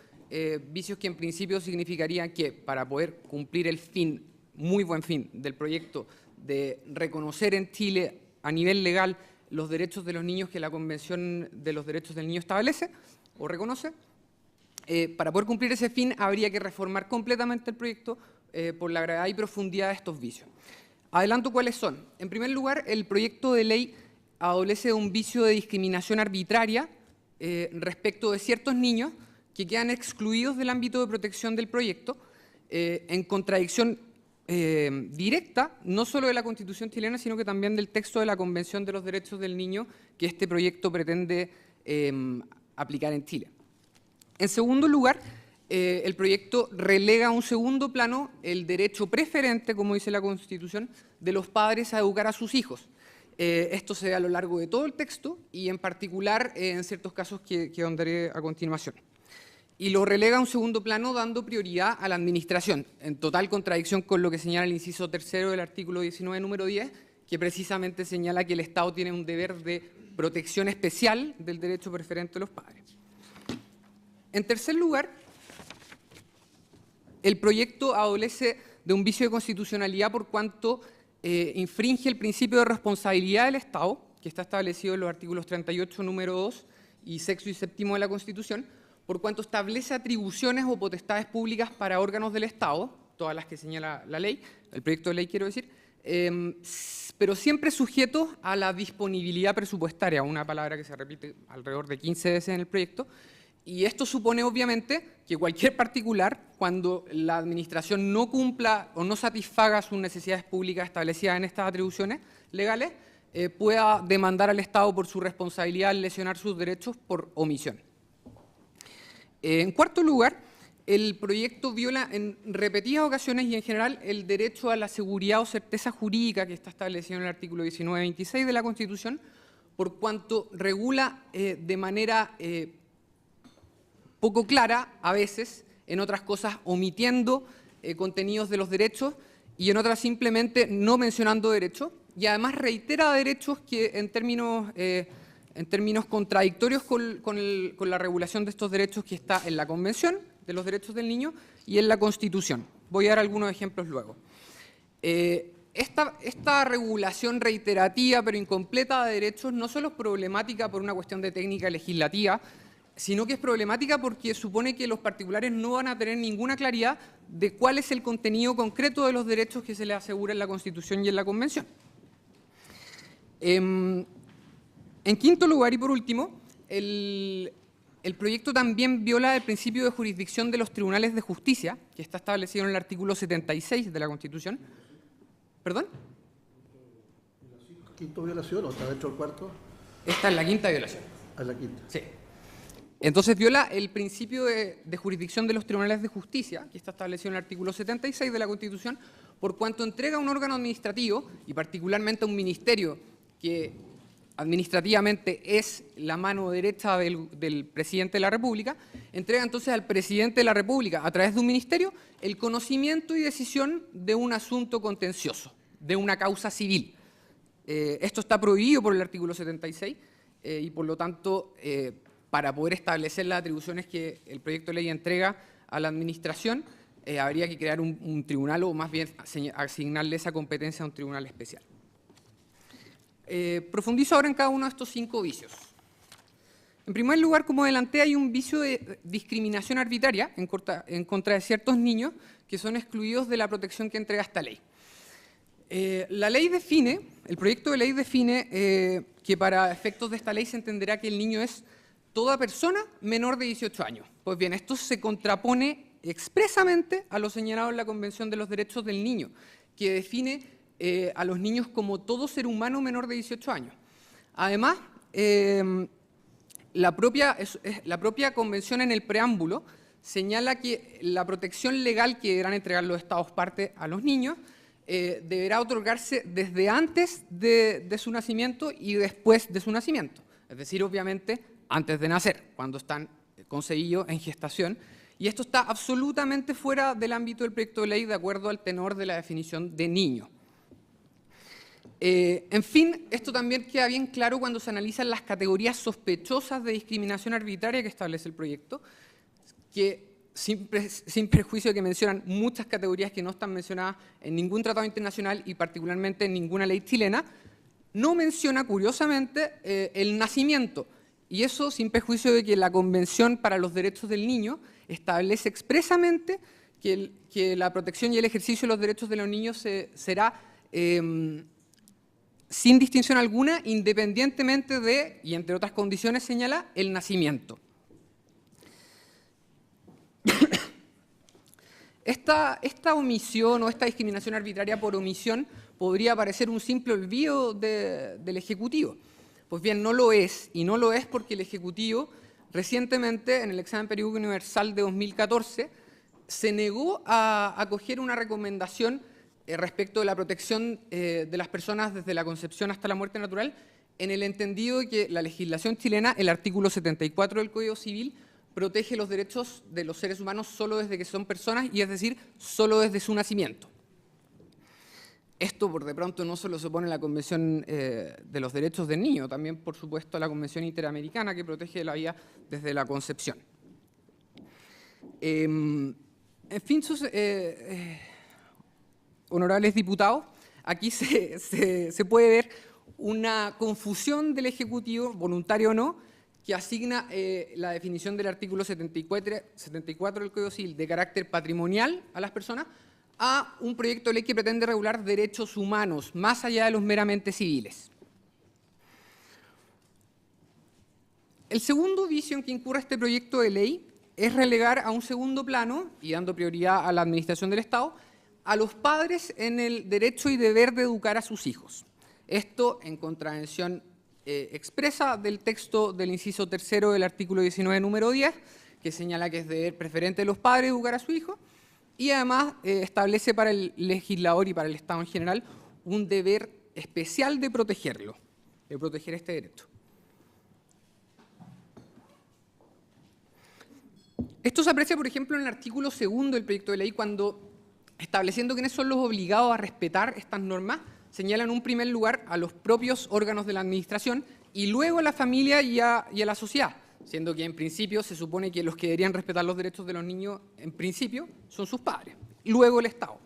vicios que en principio significarían que para poder cumplir el fin, muy buen fin, del proyecto de reconocer en Chile a nivel legal los derechos de los niños que la Convención de los Derechos del Niño establece o reconoce, para poder cumplir ese fin habría que reformar completamente el proyecto por la gravedad y profundidad de estos vicios. Adelanto cuáles son. En primer lugar, el proyecto de ley adolece de un vicio de discriminación arbitraria respecto de ciertos niños que quedan excluidos del ámbito de protección del proyecto, en contradicción directa, no solo de la Constitución chilena, sino que también del texto de la Convención de los Derechos del Niño que este proyecto pretende aplicar en Chile. En segundo lugar, el proyecto relega a un segundo plano el derecho preferente, como dice la Constitución, de los padres a educar a sus hijos. Esto se ve a lo largo de todo el texto y en particular en ciertos casos que ahondaré a continuación. Y lo relega a un segundo plano dando prioridad a la administración, en total contradicción con lo que señala el inciso tercero del artículo 19, número 10, que precisamente señala que el Estado tiene un deber de protección especial del derecho preferente de los padres. En tercer lugar, el proyecto adolece de un vicio de constitucionalidad por cuanto infringe el principio de responsabilidad del Estado, que está establecido en los artículos 38, número 2, y 6º y 7º de la Constitución, por cuanto establece atribuciones o potestades públicas para órganos del Estado, todas las que señala la ley, el proyecto de ley quiero decir, pero siempre sujetos a la disponibilidad presupuestaria, una palabra que se repite alrededor de 15 veces en el proyecto. Y esto supone, obviamente, que cualquier particular, cuando la administración no cumpla o no satisfaga sus necesidades públicas establecidas en estas atribuciones legales, pueda demandar al Estado por su responsabilidad al lesionar sus derechos por omisión. En cuarto lugar, el proyecto viola en repetidas ocasiones y en general el derecho a la seguridad o certeza jurídica que está establecido en el artículo 19-26 de la Constitución, por cuanto regula de manera poco clara, a veces, en otras cosas omitiendo contenidos de los derechos y en otras simplemente no mencionando derechos, y además reitera derechos que en términos contradictorios con la regulación de estos derechos que está en la Convención de los Derechos del Niño y en la Constitución. Voy a dar algunos ejemplos luego. Esta regulación reiterativa pero incompleta de derechos no solo es problemática por una cuestión de técnica legislativa, sino que es problemática porque supone que los particulares no van a tener ninguna claridad de cuál es el contenido concreto de los derechos que se les asegura en la Constitución y en la Convención. En quinto lugar y por último, el proyecto también viola el principio de jurisdicción de los tribunales de justicia, que está establecido en el artículo 76 de la Constitución. ¿Perdón? ¿Quinto violación o está dentro del cuarto? Esta es la quinta violación. Es la quinta. Sí. Entonces viola el principio de jurisdicción de los tribunales de justicia, que está establecido en el artículo 76 de la Constitución, por cuanto entrega a un órgano administrativo, y particularmente a un ministerio que administrativamente es la mano derecha del presidente de la República, entrega entonces al presidente de la República, a través de un ministerio, el conocimiento y decisión de un asunto contencioso, de una causa civil. Esto está prohibido por el artículo 76 y por lo tanto para poder establecer las atribuciones que el proyecto de ley entrega a la administración, habría que crear un tribunal o más bien asignarle esa competencia a un tribunal especial. Profundizo ahora en cada uno de estos 5 vicios. En primer lugar, como adelanté, hay un vicio de discriminación arbitraria en contra de ciertos niños que son excluidos de la protección que entrega esta ley. La ley define, el proyecto de ley define que para efectos de esta ley se entenderá que el niño es toda persona menor de 18 años. Pues bien, esto se contrapone expresamente a lo señalado en la Convención de los Derechos del Niño, que define a los niños como todo ser humano menor de 18 años. Además, la propia Convención en el preámbulo señala que la protección legal que deberán entregar los Estados partes a los niños deberá otorgarse desde antes de su nacimiento y después de su nacimiento. Es decir, obviamente, antes de nacer, cuando están concebidos en gestación, Y esto está absolutamente fuera del ámbito del proyecto de ley de acuerdo al tenor de la definición de niño. En fin, esto también queda bien claro cuando se analizan las categorías sospechosas de discriminación arbitraria que establece el proyecto, que sin prejuicio de que mencionan muchas categorías que no están mencionadas en ningún tratado internacional y particularmente en ninguna ley chilena, no menciona, curiosamente, el nacimiento. Y eso sin prejuicio de que la Convención para los Derechos del Niño establece expresamente que la protección y el ejercicio de los derechos de los niños será sin distinción alguna, independientemente de, y entre otras condiciones señala, el nacimiento. Esta omisión o esta discriminación arbitraria por omisión podría parecer un simple olvido del Ejecutivo. Pues bien, no lo es, y no lo es porque el Ejecutivo recientemente, en el examen periódico universal de 2014, se negó a acoger una recomendación respecto de la protección de las personas desde la concepción hasta la muerte natural, en el entendido de que la legislación chilena, el artículo 74 del Código Civil, protege los derechos de los seres humanos solo desde que son personas, y es decir, solo desde su nacimiento. Esto, por de pronto, no solo se opone a la Convención de los Derechos del Niño, también, por supuesto, a la Convención Interamericana que protege la vida desde la concepción. En fin, honorables diputados, aquí se puede ver una confusión del Ejecutivo, voluntario o no, que asigna la definición del artículo 74 del Código Civil de carácter patrimonial a las personas a un proyecto de ley que pretende regular derechos humanos, más allá de los meramente civiles. El segundo vicio en que incurre este proyecto de ley es relegar a un segundo plano, y dando prioridad a la administración del Estado, a los padres en el derecho y deber de educar a sus hijos. Esto en contravención expresa del texto del inciso tercero del artículo 19, número 10, que señala que es deber preferente de los padres educar a su hijo, y además establece para el legislador y para el Estado en general un deber especial de protegerlo, de proteger este derecho. Esto se aprecia, por ejemplo, en el artículo segundo del proyecto de ley, cuando, estableciendo quiénes son los obligados a respetar estas normas, señalan en un primer lugar a los propios órganos de la administración y luego a la familia y a la sociedad, siendo que en principio se supone que los que deberían respetar los derechos de los niños en principio son sus padres, luego el Estado,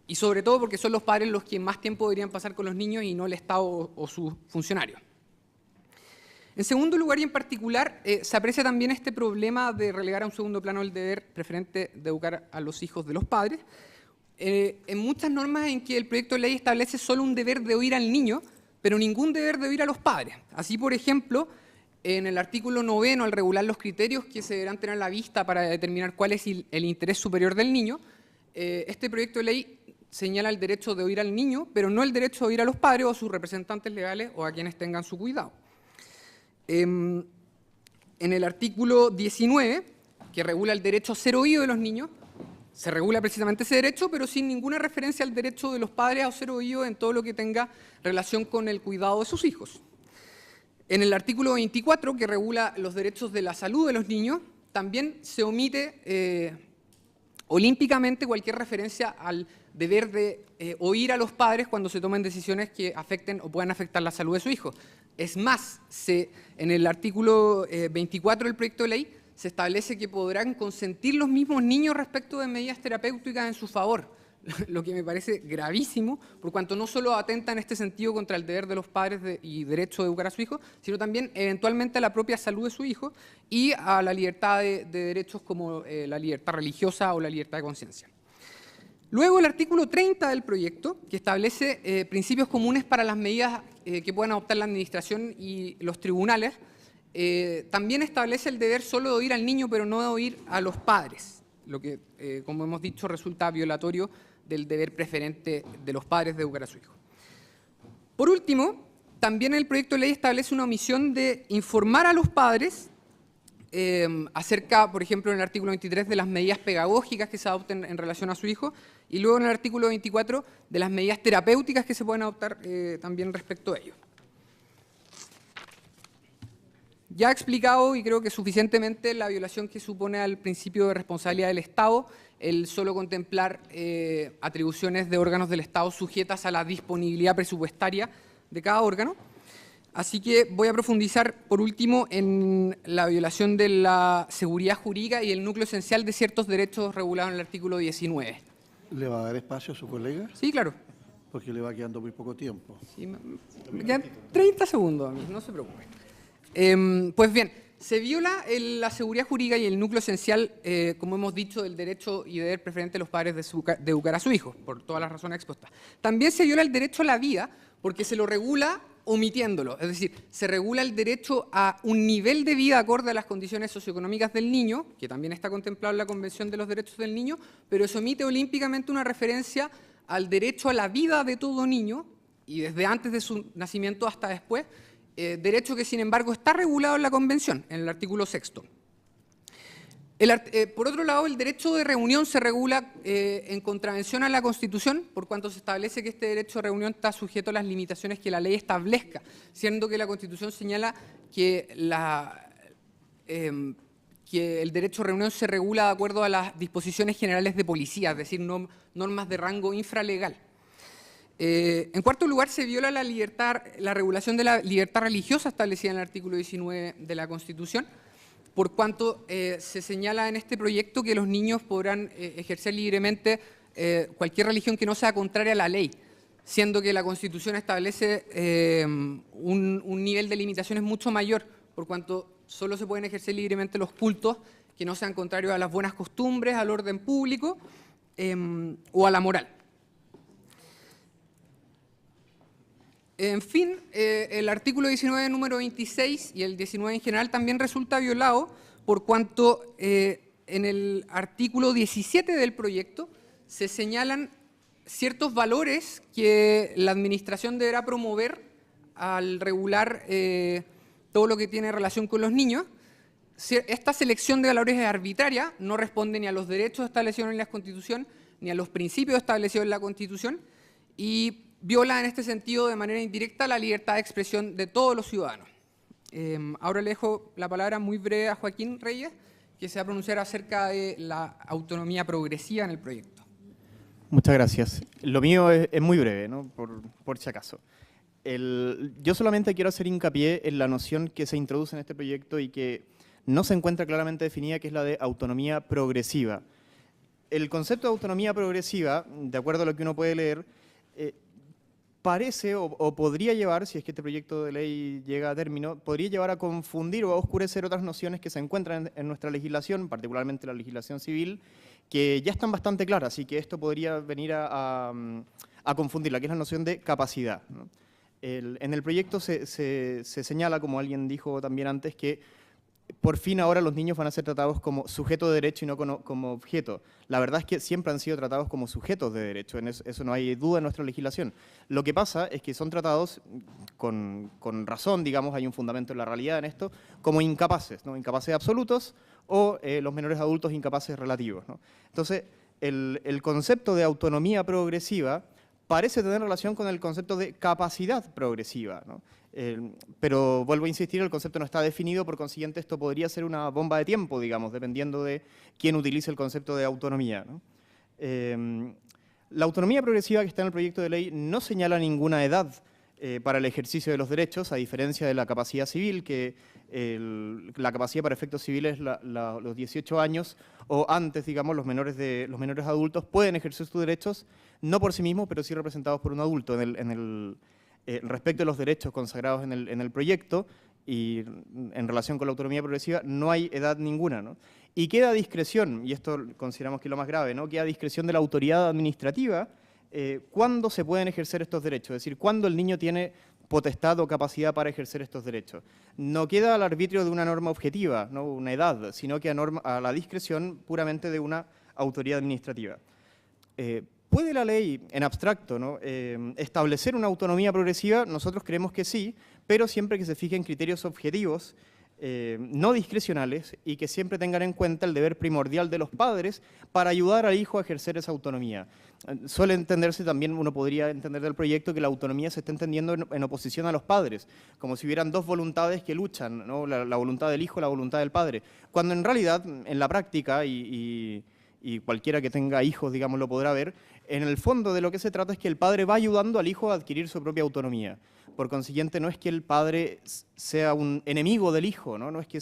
y sobre todo porque son los padres los que más tiempo deberían pasar con los niños y no el Estado o sus funcionarios. En segundo lugar y en particular, se aprecia también este problema de relegar a un segundo plano el deber preferente de educar a los hijos de los padres, en muchas normas en que el proyecto de ley establece solo un deber de oír al niño, pero ningún deber de oír a los padres. Así, por ejemplo, en el artículo 9, al regular los criterios que se deberán tener a la vista para determinar cuál es el interés superior del niño, este proyecto de ley señala el derecho de oír al niño, pero no el derecho de oír a los padres o a sus representantes legales o a quienes tengan su cuidado. En el artículo 19, que regula el derecho a ser oído de los niños, se regula precisamente ese derecho, pero sin ninguna referencia al derecho de los padres a ser oídos en todo lo que tenga relación con el cuidado de sus hijos. En el artículo 24, que regula los derechos de la salud de los niños, también se omite olímpicamente cualquier referencia al deber de oír a los padres cuando se tomen decisiones que afecten o puedan afectar la salud de su hijo. Es más, en el artículo 24 del proyecto de ley se establece que podrán consentir los mismos niños respecto de medidas terapéuticas en su favor, lo que me parece gravísimo, por cuanto no solo atenta en este sentido contra el deber de los padres y derecho de educar a su hijo, sino también eventualmente a la propia salud de su hijo y a la libertad de derechos como la libertad religiosa o la libertad de conciencia. Luego el artículo 30 del proyecto, que establece principios comunes para las medidas que puedan adoptar la administración y los tribunales, también establece el deber solo de oír al niño, pero no de oír a los padres, lo que, como hemos dicho, resulta violatorio del deber preferente de los padres de educar a su hijo. Por último, también el proyecto de ley establece una omisión de informar a los padres acerca, por ejemplo, en el artículo 23, de las medidas pedagógicas que se adopten en relación a su hijo, y luego en el artículo 24, de las medidas terapéuticas que se pueden adoptar también respecto a ello. Ya ha explicado, y creo que suficientemente, la violación que supone al principio de responsabilidad del Estado, el solo contemplar atribuciones de órganos del Estado sujetas a la disponibilidad presupuestaria de cada órgano. Así que voy a profundizar, por último, en la violación de la seguridad jurídica y el núcleo esencial de ciertos derechos regulados en el artículo 19. ¿Le va a dar espacio a su colega? Sí, claro. Porque le va quedando muy poco tiempo. Sí, me quedan 30 segundos a mí, no se preocupe. Pues bien, se viola la seguridad jurídica y el núcleo esencial, como hemos dicho, del derecho y deber preferente de los padres de educar a su hijo, por todas las razones expuestas. También se viola el derecho a la vida, porque se lo regula omitiéndolo, es decir, se regula el derecho a un nivel de vida acorde a las condiciones socioeconómicas del niño, que también está contemplado en la Convención de los Derechos del Niño, pero se omite olímpicamente una referencia al derecho a la vida de todo niño, y desde antes de su nacimiento hasta después, derecho que sin embargo está regulado en la Convención, en el artículo 6º. Por otro lado, el derecho de reunión se regula en contravención a la Constitución, por cuanto se establece que este derecho de reunión está sujeto a las limitaciones que la ley establezca, siendo que la Constitución señala que el derecho de reunión se regula de acuerdo a las disposiciones generales de policía, es decir, normas de rango infralegal. En cuarto lugar, se viola la regulación de la libertad religiosa establecida en el artículo 19 de la Constitución, por cuanto se señala en este proyecto que los niños podrán ejercer libremente cualquier religión que no sea contraria a la ley, siendo que la Constitución establece un nivel de limitaciones mucho mayor, por cuanto solo se pueden ejercer libremente los cultos que no sean contrarios a las buenas costumbres, al orden público o a la moral. En fin, el artículo 19, número 26, y el 19 en general también resulta violado por cuanto en el artículo 17 del proyecto se señalan ciertos valores que la Administración deberá promover al regular todo lo que tiene relación con los niños. Esta selección de valores es arbitraria, no responde ni a los derechos establecidos en la Constitución, ni a los principios establecidos en la Constitución, y viola en este sentido de manera indirecta la libertad de expresión de todos los ciudadanos. Ahora le dejo la palabra muy breve a Joaquín Reyes, que se va a pronunciar acerca de la autonomía progresiva en el proyecto. Muchas gracias. Lo mío es muy breve, ¿no? por si acaso. Yo solamente quiero hacer hincapié en la noción que se introduce en este proyecto y que no se encuentra claramente definida, que es la de autonomía progresiva. El concepto de autonomía progresiva, de acuerdo a lo que uno puede leer, parece o podría llevar, si es que este proyecto de ley llega a término, podría llevar a confundir o a oscurecer otras nociones que se encuentran en nuestra legislación, particularmente la legislación civil, que ya están bastante claras y que esto podría venir a confundirla, que es la noción de capacidad, ¿no? En el proyecto se señala, como alguien dijo también antes, que por fin ahora los niños van a ser tratados como sujeto de derecho y no como objeto. La verdad es que siempre han sido tratados como sujetos de derecho, en eso no hay duda en nuestra legislación. Lo que pasa es que son tratados con razón, digamos, hay un fundamento en la realidad en esto, como incapaces, ¿no? Incapaces absolutos o los menores adultos incapaces relativos, ¿no? Entonces, el concepto de autonomía progresiva parece tener relación con el concepto de capacidad progresiva, ¿no? Pero vuelvo a insistir, el concepto no está definido, por consiguiente esto podría ser una bomba de tiempo, digamos, dependiendo de quién utilice el concepto de autonomía, ¿no? La autonomía progresiva que está en el proyecto de ley no señala ninguna edad para el ejercicio de los derechos, a diferencia de la capacidad civil, que la capacidad para efectos civiles los 18 años o antes, digamos, los menores adultos pueden ejercer sus derechos, no por sí mismos, pero sí representados por un adulto. Respecto a los derechos consagrados en el proyecto y en relación con la autonomía progresiva, no hay edad ninguna, ¿no? Y queda a discreción, y esto consideramos que es lo más grave, ¿no? Queda a discreción de la autoridad administrativa cuándo se pueden ejercer estos derechos, es decir, cuándo el niño tiene potestad o capacidad para ejercer estos derechos. No queda al arbitrio de una norma objetiva, ¿no? Una edad, sino que a la discreción puramente de una autoridad administrativa. ¿Puede la ley, en abstracto, ¿no? Establecer una autonomía progresiva? Nosotros creemos que sí, pero siempre que se fijen criterios objetivos no discrecionales y que siempre tengan en cuenta el deber primordial de los padres para ayudar al hijo a ejercer esa autonomía. Suele entenderse también, uno podría entender del proyecto, que la autonomía se está entendiendo en oposición a los padres, como si hubieran dos voluntades que luchan, ¿no? La voluntad del hijo y la voluntad del padre, cuando en realidad, en la práctica, y cualquiera que tenga hijos, digamos, lo podrá ver, en el fondo de lo que se trata es que el padre va ayudando al hijo a adquirir su propia autonomía. Por consiguiente, no es que el padre sea un enemigo del hijo, no es que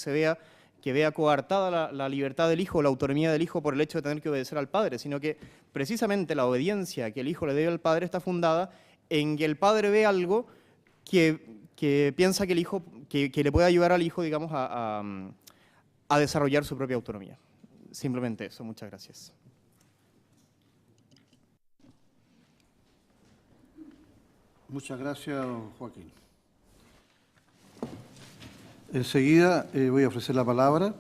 vea coartada la libertad del hijo o la autonomía del hijo por el hecho de tener que obedecer al padre, sino que precisamente la obediencia que el hijo le debe al padre está fundada en que el padre ve algo que piensa que el hijo, que le puede ayudar al hijo, digamos, a desarrollar su propia autonomía. Simplemente eso. Muchas gracias. Muchas gracias, don Joaquín. Enseguida voy a ofrecer la palabra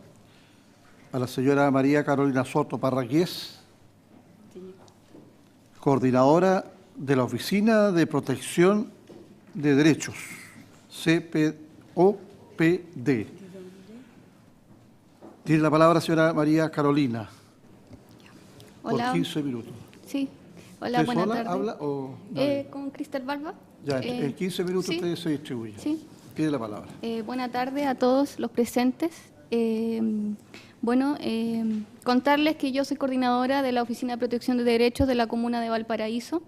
a la señora María Carolina Soto Parragués, coordinadora de la Oficina de Protección de Derechos, CPOPD. Tiene la palabra señora María Carolina. Hola. Por 15 minutos. Sí. Hola, buenas tardes. ¿Habla o...? ¿Con Cristel Barba? Ya, en 15 minutos ¿sí? usted se distribuye. Sí. Tiene la palabra. Buenas tardes a todos los presentes. Contarles que yo soy coordinadora de la Oficina de Protección de Derechos de la Comuna de Valparaíso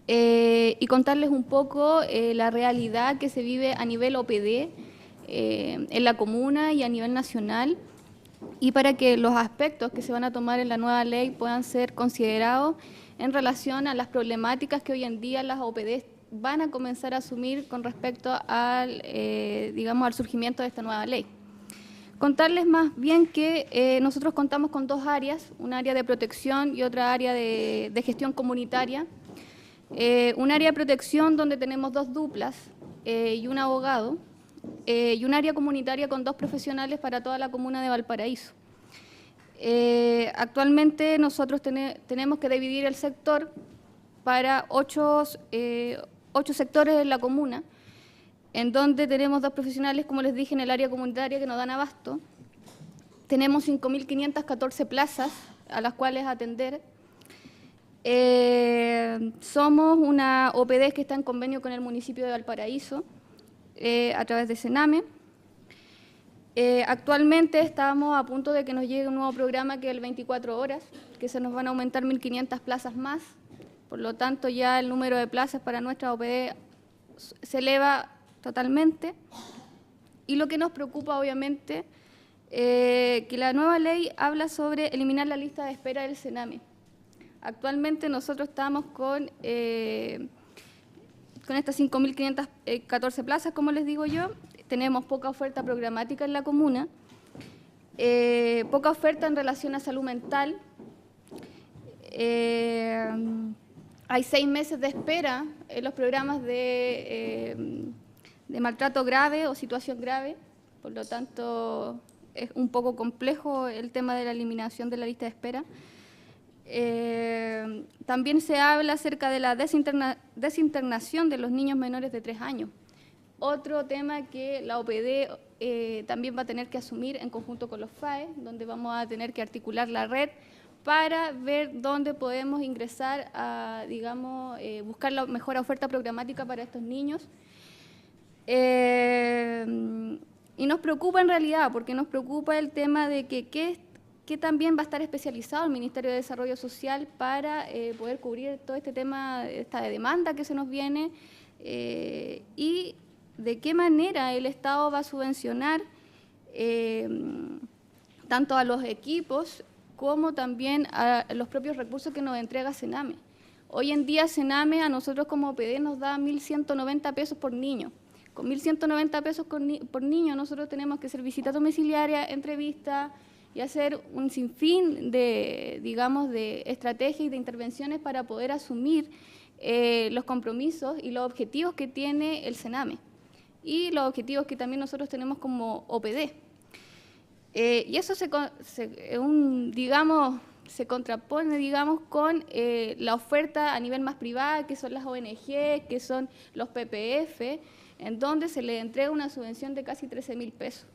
y contarles un poco la realidad que se vive a nivel OPD en la comuna y a nivel nacional, y para que los aspectos que se van a tomar en la nueva ley puedan ser considerados en relación a las problemáticas que hoy en día las OPD van a comenzar a asumir con respecto al, digamos, al surgimiento de esta nueva ley. Contarles más bien que nosotros contamos con dos áreas, un área de protección y otra área de gestión comunitaria. Un área de protección donde tenemos dos duplas y un abogado, y un área comunitaria con dos profesionales para toda la comuna de Valparaíso. Actualmente nosotros tenemos que dividir el sector para 8 sectores en la comuna, en donde tenemos dos profesionales, como les dije, en el área comunitaria que nos dan abasto. Tenemos 5.514 plazas a las cuales atender. Somos una OPD que está en convenio con el municipio de Valparaíso a través de Sename. Actualmente estamos a punto de que nos llegue un nuevo programa que es el 24 horas, que se nos van a aumentar 1.500 plazas más. Por lo tanto, ya el número de plazas para nuestra OPD se eleva totalmente. Y lo que nos preocupa, obviamente, que la nueva ley habla sobre eliminar la lista de espera del Sename. Actualmente nosotros estamos con estas 5.514 plazas, como les digo yo. Tenemos poca oferta programática en la comuna, poca oferta en relación a salud mental. Hay 6 meses de espera en los programas de maltrato grave o situación grave, por lo tanto es un poco complejo el tema de la eliminación de la lista de espera. También se habla acerca de la desinternación de los niños menores de 3 años. Otro tema que la OPD también va a tener que asumir en conjunto con los FAE, donde vamos a tener que articular la red para ver dónde podemos ingresar a, digamos, buscar la mejor oferta programática para estos niños. Y nos preocupa en realidad, porque nos preocupa el tema de que también va a estar especializado el Ministerio de Desarrollo Social para poder cubrir todo este tema, esta demanda que se nos viene, y de qué manera el Estado va a subvencionar tanto a los equipos como también a los propios recursos que nos entrega Sename. Hoy en día Sename a nosotros como OPD nos da 1.190 pesos por niño. Con 1.190 pesos por niño nosotros tenemos que hacer visita domiciliaria, entrevista y hacer un sinfín de, digamos, de estrategias y de intervenciones para poder asumir los compromisos y los objetivos que tiene el Sename y los objetivos que también nosotros tenemos como OPD. Y eso se contrapone, digamos, con la oferta a nivel más privada, que son las ONG, que son los PPF, en donde se le entrega una subvención de casi 13.000 pesos.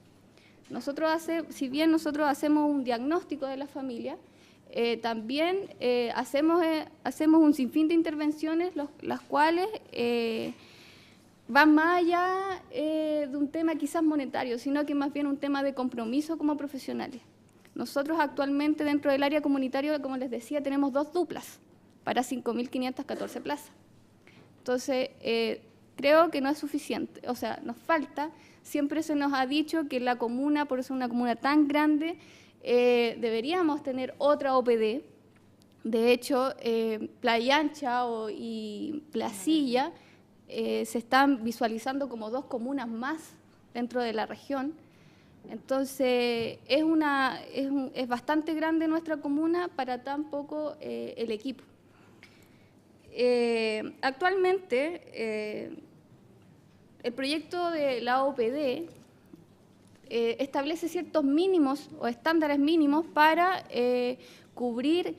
Si bien nosotros hacemos un diagnóstico de la familia, también hacemos un sinfín de intervenciones, las cuales van más allá de un tema quizás monetario, sino que más bien un tema de compromiso como profesionales. Nosotros actualmente dentro del área comunitaria, como les decía, tenemos 2 duplas para 5.514 plazas. Entonces, creo que no es suficiente, o sea, nos falta. Siempre se nos ha dicho que la comuna, por ser una comuna tan grande, deberíamos tener otra OPD. De hecho, Playa Ancha y Placilla se están visualizando como 2 comunas más dentro de la región. Entonces, es bastante grande nuestra comuna para tan poco el equipo. Actualmente, el proyecto de la OPD establece ciertos mínimos o estándares mínimos para cubrir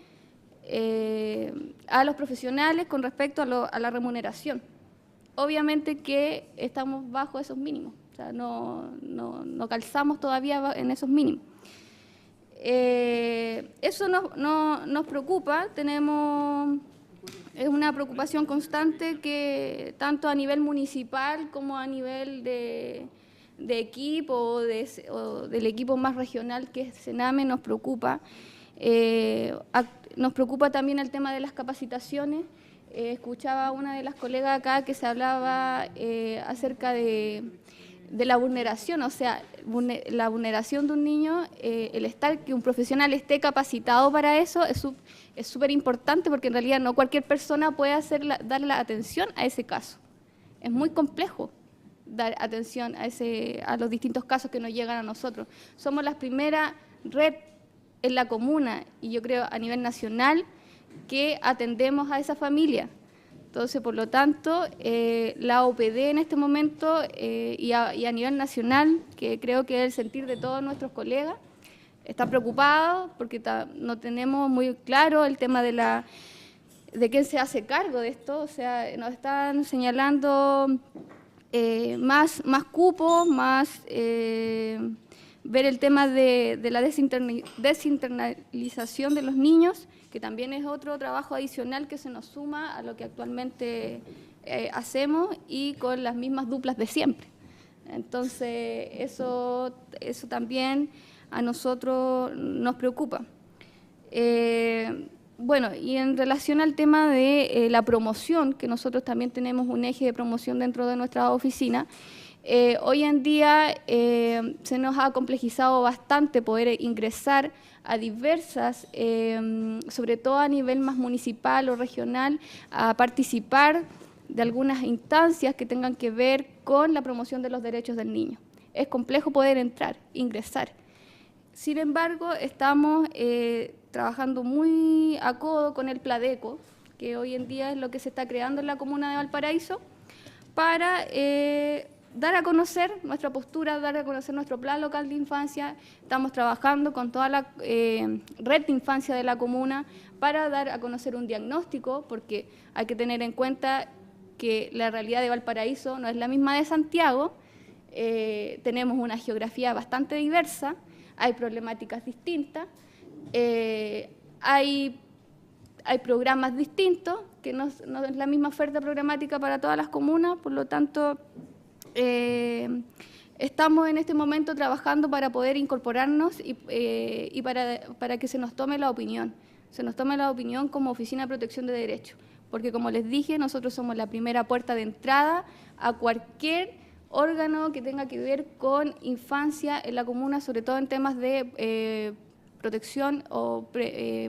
a los profesionales con respecto a la remuneración. Obviamente que estamos bajo esos mínimos, o sea, no calzamos todavía en esos mínimos. Eso nos preocupa, es una preocupación constante que tanto a nivel municipal como a nivel de equipo o del equipo más regional que es Sename nos preocupa. Nos preocupa también el tema de las capacitaciones. Escuchaba a una de las colegas acá que se hablaba acerca de la vulneración, o sea, la vulneración de un niño, que un profesional esté capacitado para eso es súper importante, porque en realidad no cualquier persona puede darle la atención a ese caso. Es muy complejo dar atención a los distintos casos que nos llegan a nosotros. Somos la primera red en la comuna y yo creo a nivel nacional que atendemos a esa familia. Entonces, por lo tanto, la OPD en este momento y a nivel nacional, que creo que es el sentir de todos nuestros colegas, está preocupado porque no tenemos muy claro el tema de quién se hace cargo de esto. O sea, nos están señalando más cupos, ver el tema de la desinternalización de los niños, que también es otro trabajo adicional que se nos suma a lo que actualmente hacemos y con las mismas duplas de siempre. Entonces, eso también a nosotros nos preocupa. Bueno, y en relación al tema de la promoción, que nosotros también tenemos un eje de promoción dentro de nuestra oficina, hoy en día se nos ha complejizado bastante poder ingresar a diversas, sobre todo a nivel más municipal o regional, a participar de algunas instancias que tengan que ver con la promoción de los derechos del niño. Es complejo poder ingresar. Sin embargo, estamos trabajando muy a codo con el Pladeco, que hoy en día es lo que se está creando en la comuna de Valparaíso, para dar a conocer nuestra postura, dar a conocer nuestro plan local de infancia. Estamos trabajando con toda la red de infancia de la comuna para dar a conocer un diagnóstico, porque hay que tener en cuenta que la realidad de Valparaíso no es la misma de Santiago. Tenemos una geografía bastante diversa, hay problemáticas distintas, hay programas distintos, que no es la misma oferta programática para todas las comunas, por lo tanto, estamos en este momento trabajando para poder incorporarnos y para que se nos tome la opinión. Se nos tome la opinión como Oficina de Protección de Derechos, porque como les dije, nosotros somos la primera puerta de entrada a cualquier órgano que tenga que ver con infancia en la comuna, sobre todo en temas de protección o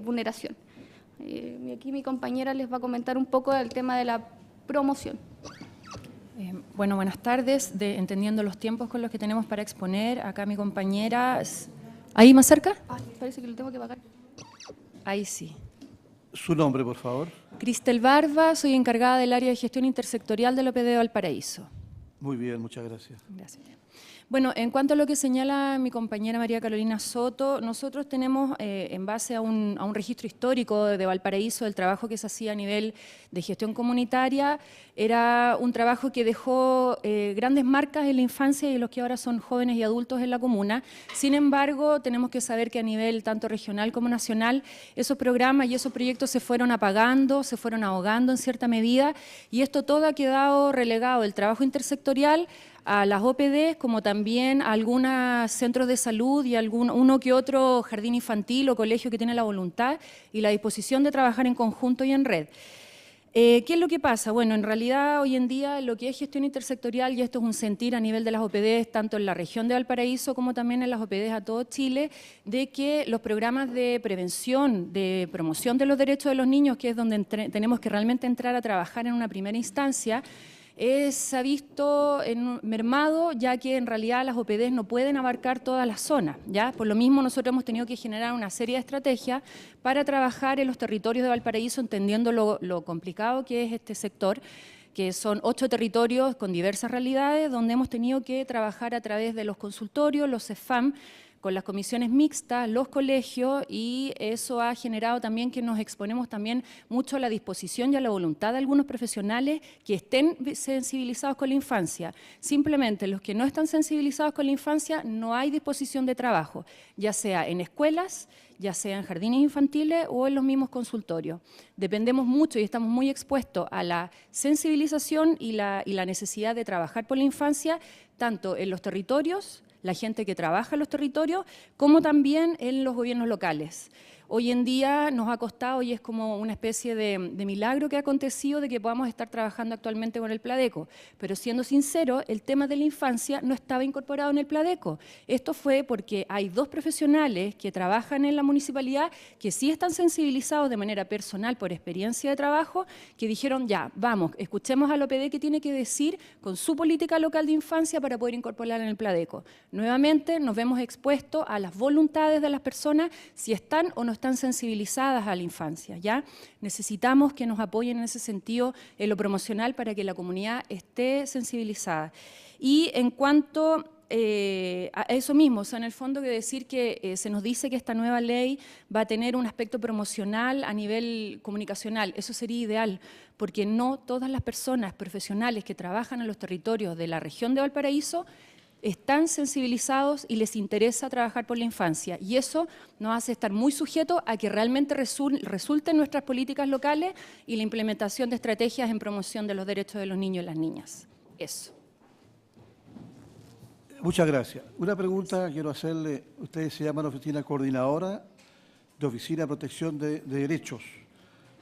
vulneración. Aquí mi compañera les va a comentar un poco del tema de la promoción. Bueno, buenas tardes. Entendiendo los tiempos con los que tenemos para exponer, acá mi compañera... ¿Ahí más cerca? Parece que lo tengo que pagar. Ahí sí. Su nombre, por favor. Cristel Barba, soy encargada del área de gestión intersectorial del OPD de Valparaíso. Muy bien, muchas gracias. Gracias. Bueno, en cuanto a lo que señala mi compañera María Carolina Soto, nosotros tenemos, en base a un registro histórico de Valparaíso, del trabajo que se hacía a nivel de gestión comunitaria, era un trabajo que dejó grandes marcas en la infancia y en los que ahora son jóvenes y adultos en la comuna. Sin embargo, tenemos que saber que a nivel tanto regional como nacional, esos programas y esos proyectos se fueron apagando, se fueron ahogando en cierta medida, y esto todo ha quedado relegado, el trabajo intersectorial, a las OPD, como también a algunos centros de salud y uno que otro jardín infantil o colegio que tiene la voluntad y la disposición de trabajar en conjunto y en red. ¿Qué es lo que pasa? Bueno, en realidad hoy en día lo que es gestión intersectorial, y esto es un sentir a nivel de las OPD, tanto en la región de Valparaíso como también en las OPD a todo Chile, de que los programas de prevención, de promoción de los derechos de los niños, que es donde tenemos que realmente entrar a trabajar en una primera instancia, se ha visto mermado, ya que en realidad las OPD no pueden abarcar todas las zonas, ¿ya? Por lo mismo nosotros hemos tenido que generar una serie de estrategias para trabajar en los territorios de Valparaíso, entendiendo lo complicado que es este sector, que son 8 territorios con diversas realidades, donde hemos tenido que trabajar a través de los consultorios, los CEFAM, con las comisiones mixtas, los colegios, y eso ha generado también que nos exponemos también mucho a la disposición y a la voluntad de algunos profesionales que estén sensibilizados con la infancia. Simplemente los que no están sensibilizados con la infancia, no hay disposición de trabajo, ya sea en escuelas, ya sea en jardines infantiles o en los mismos consultorios. Dependemos mucho y estamos muy expuestos a la sensibilización y la necesidad de trabajar por la infancia, tanto en los territorios, la gente que trabaja en los territorios, como también en los gobiernos locales. Hoy en día nos ha costado, y es como una especie de milagro que ha acontecido, de que podamos estar trabajando actualmente con el Pladeco. Pero siendo sincero, el tema de la infancia no estaba incorporado en el Pladeco. Esto fue porque hay 2 profesionales que trabajan en la municipalidad que sí están sensibilizados de manera personal por experiencia de trabajo, que dijeron ya, vamos, escuchemos al OPD que tiene que decir con su política local de infancia para poder incorporarla en el Pladeco. Nuevamente nos vemos expuestos a las voluntades de las personas, si están o no están sensibilizadas a la infancia, ¿ya? Necesitamos que nos apoyen en ese sentido en lo promocional para que la comunidad esté sensibilizada. Y en cuanto a eso mismo, o sea, en el fondo que decir que se nos dice que esta nueva ley va a tener un aspecto promocional a nivel comunicacional, eso sería ideal, porque no todas las personas profesionales que trabajan en los territorios de la región de Valparaíso están sensibilizados y les interesa trabajar por la infancia, y eso nos hace estar muy sujetos a que realmente resulten nuestras políticas locales y la implementación de estrategias en promoción de los derechos de los niños y las niñas. Eso. Muchas gracias. Una pregunta quiero hacerle. Ustedes se llaman Oficina Coordinadora de Oficina de Protección de Derechos.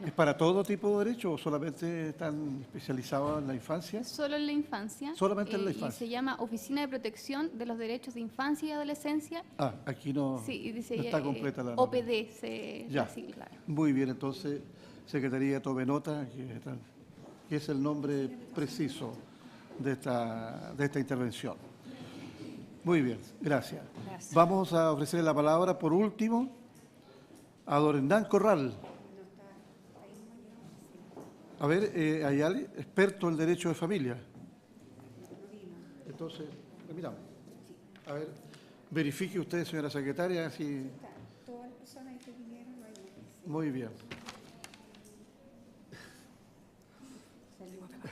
¿Es para todo tipo de derechos o solamente están especializados en la infancia? Solo en la infancia. Solamente en la infancia. Y se llama Oficina de Protección de los Derechos de Infancia y Adolescencia. Ah, aquí no, sí, dice, no está completa la OPD, ya. sí, claro. Muy bien, entonces, Secretaría, tome nota, que es el nombre preciso de esta intervención. Muy bien, gracias. Vamos a ofrecer la palabra, por último, a don Hernán Corral. A ver, hay alguien experto en derecho de familia. Entonces, miramos. A ver, verifique usted, señora secretaria, si... Todas las personas que vinieron no hay. Muy bien.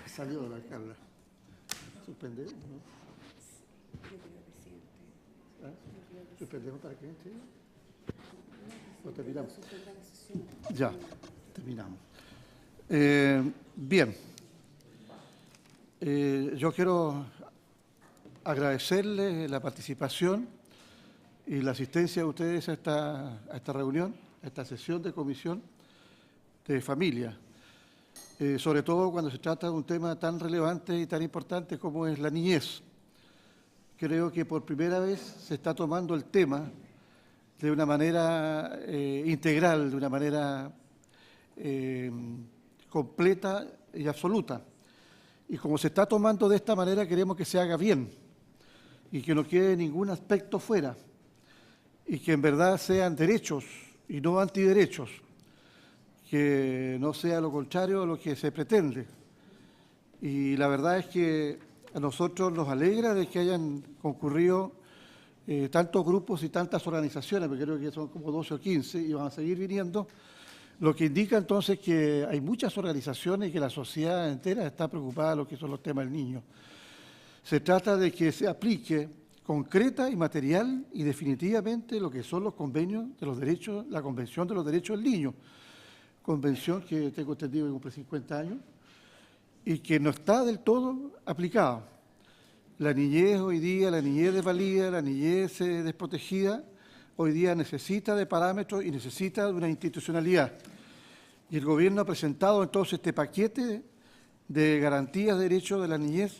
Salió la Carla. ¿Suspender? ¿No? ¿Suspendemos para qué? ¿Sí? ¿O terminamos? Ya, terminamos. Bien, yo quiero agradecerles la participación y la asistencia de ustedes a esta reunión, a esta sesión de comisión de familia, sobre todo cuando se trata de un tema tan relevante y tan importante como es la niñez. Creo que por primera vez se está tomando el tema de una manera integral, de una manera completa y absoluta. Y como se está tomando de esta manera, queremos que se haga bien y que no quede ningún aspecto fuera y que en verdad sean derechos y no antiderechos, que no sea lo contrario a lo que se pretende. Y la verdad es que A nosotros nos alegra de que hayan concurrido tantos grupos y tantas organizaciones, porque creo que son como 12 o 15 y van a seguir viniendo, lo que indica entonces que hay muchas organizaciones y que la sociedad entera está preocupada de lo que son los temas del niño. Se trata de que se aplique concreta y material y definitivamente lo que son los convenios de los derechos, la Convención de los Derechos del Niño, convención que tengo entendido que cumple 50 años y que no está del todo aplicada. La niñez hoy día, la niñez desvalida, la niñez desprotegida, hoy día necesita de parámetros y necesita de una institucionalidad. Y el Gobierno ha presentado entonces este paquete de garantías de derechos de la niñez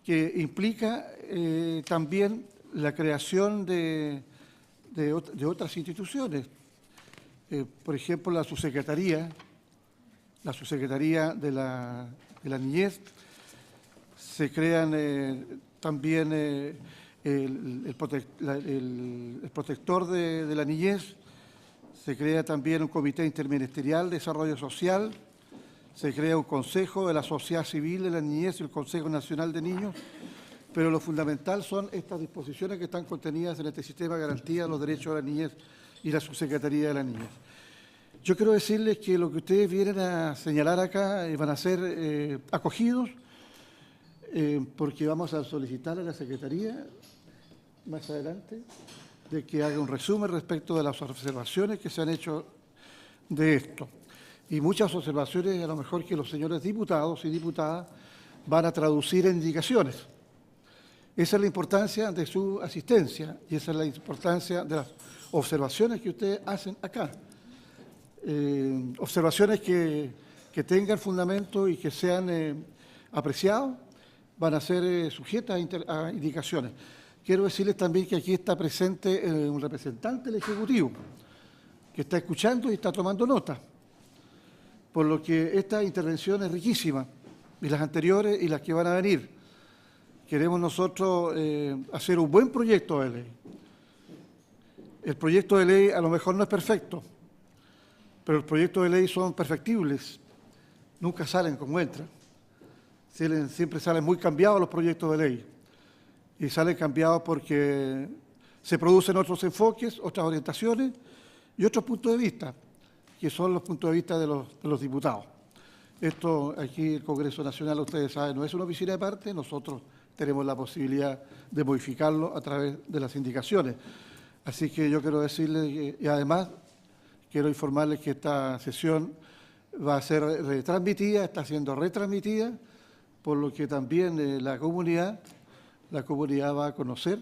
que implica también la creación de otras instituciones. Por ejemplo, la subsecretaría de la niñez, se crean también el protector de la niñez, se crea también un comité interministerial de desarrollo social, se crea un consejo de la sociedad civil de la niñez y el Consejo Nacional de Niños, pero lo fundamental son estas disposiciones que están contenidas en este sistema de garantía de los derechos de la niñez y la subsecretaría de la niñez. Yo quiero decirles que lo que ustedes vienen a señalar acá van a ser acogidos porque vamos a solicitar a la Secretaría más adelante de que haga un resumen respecto de las observaciones que se han hecho de esto. Y muchas observaciones a lo mejor que los señores diputados y diputadas van a traducir en indicaciones. Esa es la importancia de su asistencia y esa es la importancia de las observaciones que ustedes hacen acá. Observaciones que tengan fundamento y que sean apreciadas van a ser sujetas a indicaciones. Quiero decirles también que aquí está presente un representante del Ejecutivo que está escuchando y está tomando nota, por lo que esta intervención es riquísima, y las anteriores y las que van a venir. Queremos nosotros hacer un buen proyecto de ley. El proyecto de ley a lo mejor no es perfecto, pero los proyectos de ley son perfectibles, nunca salen como entran. Siempre salen muy cambiados los proyectos de ley, y salen cambiados porque se producen otros enfoques, otras orientaciones y otros puntos de vista, que son los puntos de vista de los diputados. Esto aquí el Congreso Nacional, ustedes saben, no es una oficina de parte, nosotros tenemos la posibilidad de modificarlo a través de las indicaciones. Así que yo quiero decirles, y además quiero informarles que esta sesión va a ser retransmitida, está siendo retransmitida, por lo que también la comunidad va a conocer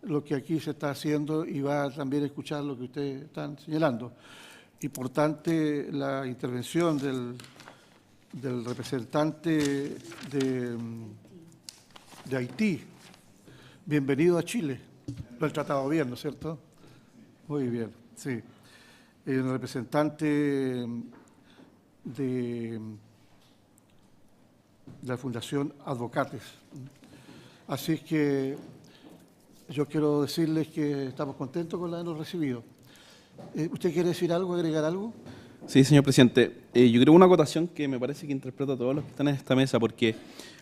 lo que aquí se está haciendo y va a también escuchar lo que ustedes están señalando. Importante la intervención del representante de Haití. Bienvenido a Chile. Lo han tratado bien, ¿no es cierto? Muy bien, sí. El representante de la Fundación Advocates. Así es que yo quiero decirles que estamos contentos con la habernos recibido. ¿Usted quiere decir algo, agregar algo? Sí, señor presidente. Yo creo una acotación que me parece que interpreta a todos los que están en esta mesa, porque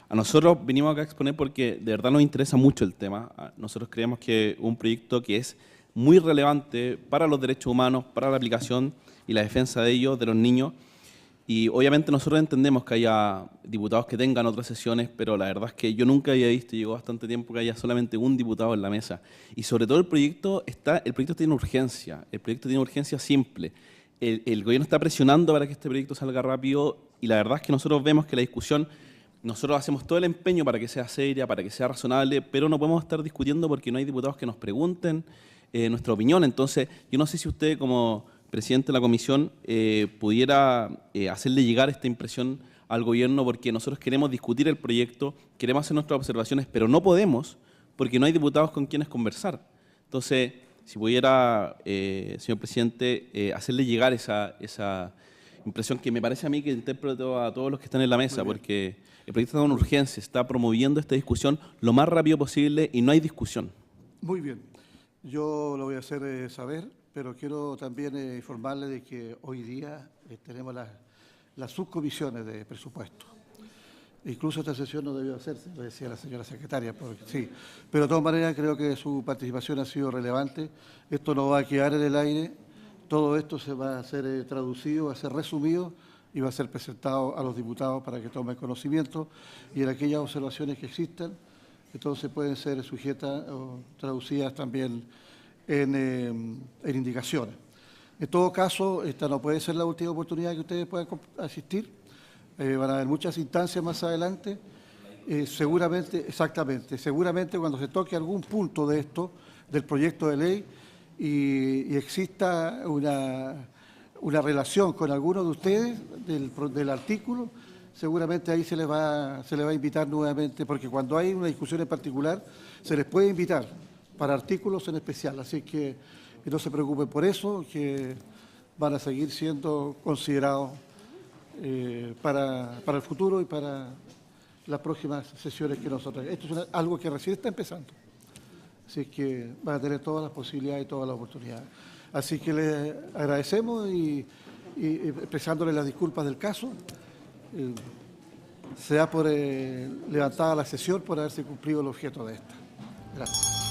a nosotros venimos acá a exponer porque de verdad nos interesa mucho el tema. Nosotros creemos que un proyecto que es muy relevante para los derechos humanos, para la aplicación y la defensa de ellos, de los niños. Y obviamente nosotros entendemos que haya diputados que tengan otras sesiones, pero la verdad es que yo nunca había visto, llegó bastante tiempo, que haya solamente un diputado en la mesa. Y sobre todo el proyecto tiene urgencia, el proyecto tiene urgencia simple. El gobierno está presionando para que este proyecto salga rápido y la verdad es que nosotros vemos que la discusión, nosotros hacemos todo el empeño para que sea seria, para que sea razonable, pero no podemos estar discutiendo porque no hay diputados que nos pregunten nuestra opinión. Entonces, yo no sé si usted como presidente de la comisión pudiera hacerle llegar esta impresión al gobierno, porque nosotros queremos discutir el proyecto, queremos hacer nuestras observaciones, pero no podemos porque no hay diputados con quienes conversar. Entonces, si pudiera, señor presidente, hacerle llegar esa impresión que me parece a mí que interpreto a todos los que están en la mesa, porque el proyecto está con urgencia, está promoviendo esta discusión lo más rápido posible y no hay discusión. Muy bien. Yo lo voy a hacer saber, pero quiero también informarle de que hoy día tenemos las subcomisiones de presupuesto. Incluso esta sesión no debió hacerse, lo decía la señora secretaria, porque, sí. Pero de todas maneras creo que su participación ha sido relevante. Esto no va a quedar en el aire, todo esto se va a ser traducido, va a ser resumido y va a ser presentado a los diputados para que tomen conocimiento, y en aquellas observaciones que existan, entonces pueden ser sujetas o traducidas también en indicaciones. En todo caso, esta no puede ser la última oportunidad que ustedes puedan asistir. Van a haber muchas instancias más adelante. Seguramente cuando se toque algún punto de esto, del proyecto de ley, y exista una relación con alguno de ustedes del artículo, seguramente ahí se les va a invitar nuevamente, porque cuando hay una discusión en particular, se les puede invitar para artículos en especial. Así que no se preocupen por eso, que van a seguir siendo considerados para el futuro y para las próximas sesiones que nosotros. Esto es algo que recién está empezando. Así que van a tener todas las posibilidades y todas las oportunidades. Así que les agradecemos y expresándole las disculpas del caso. Se da por levantada la sesión por haberse cumplido el objeto de esta. Gracias.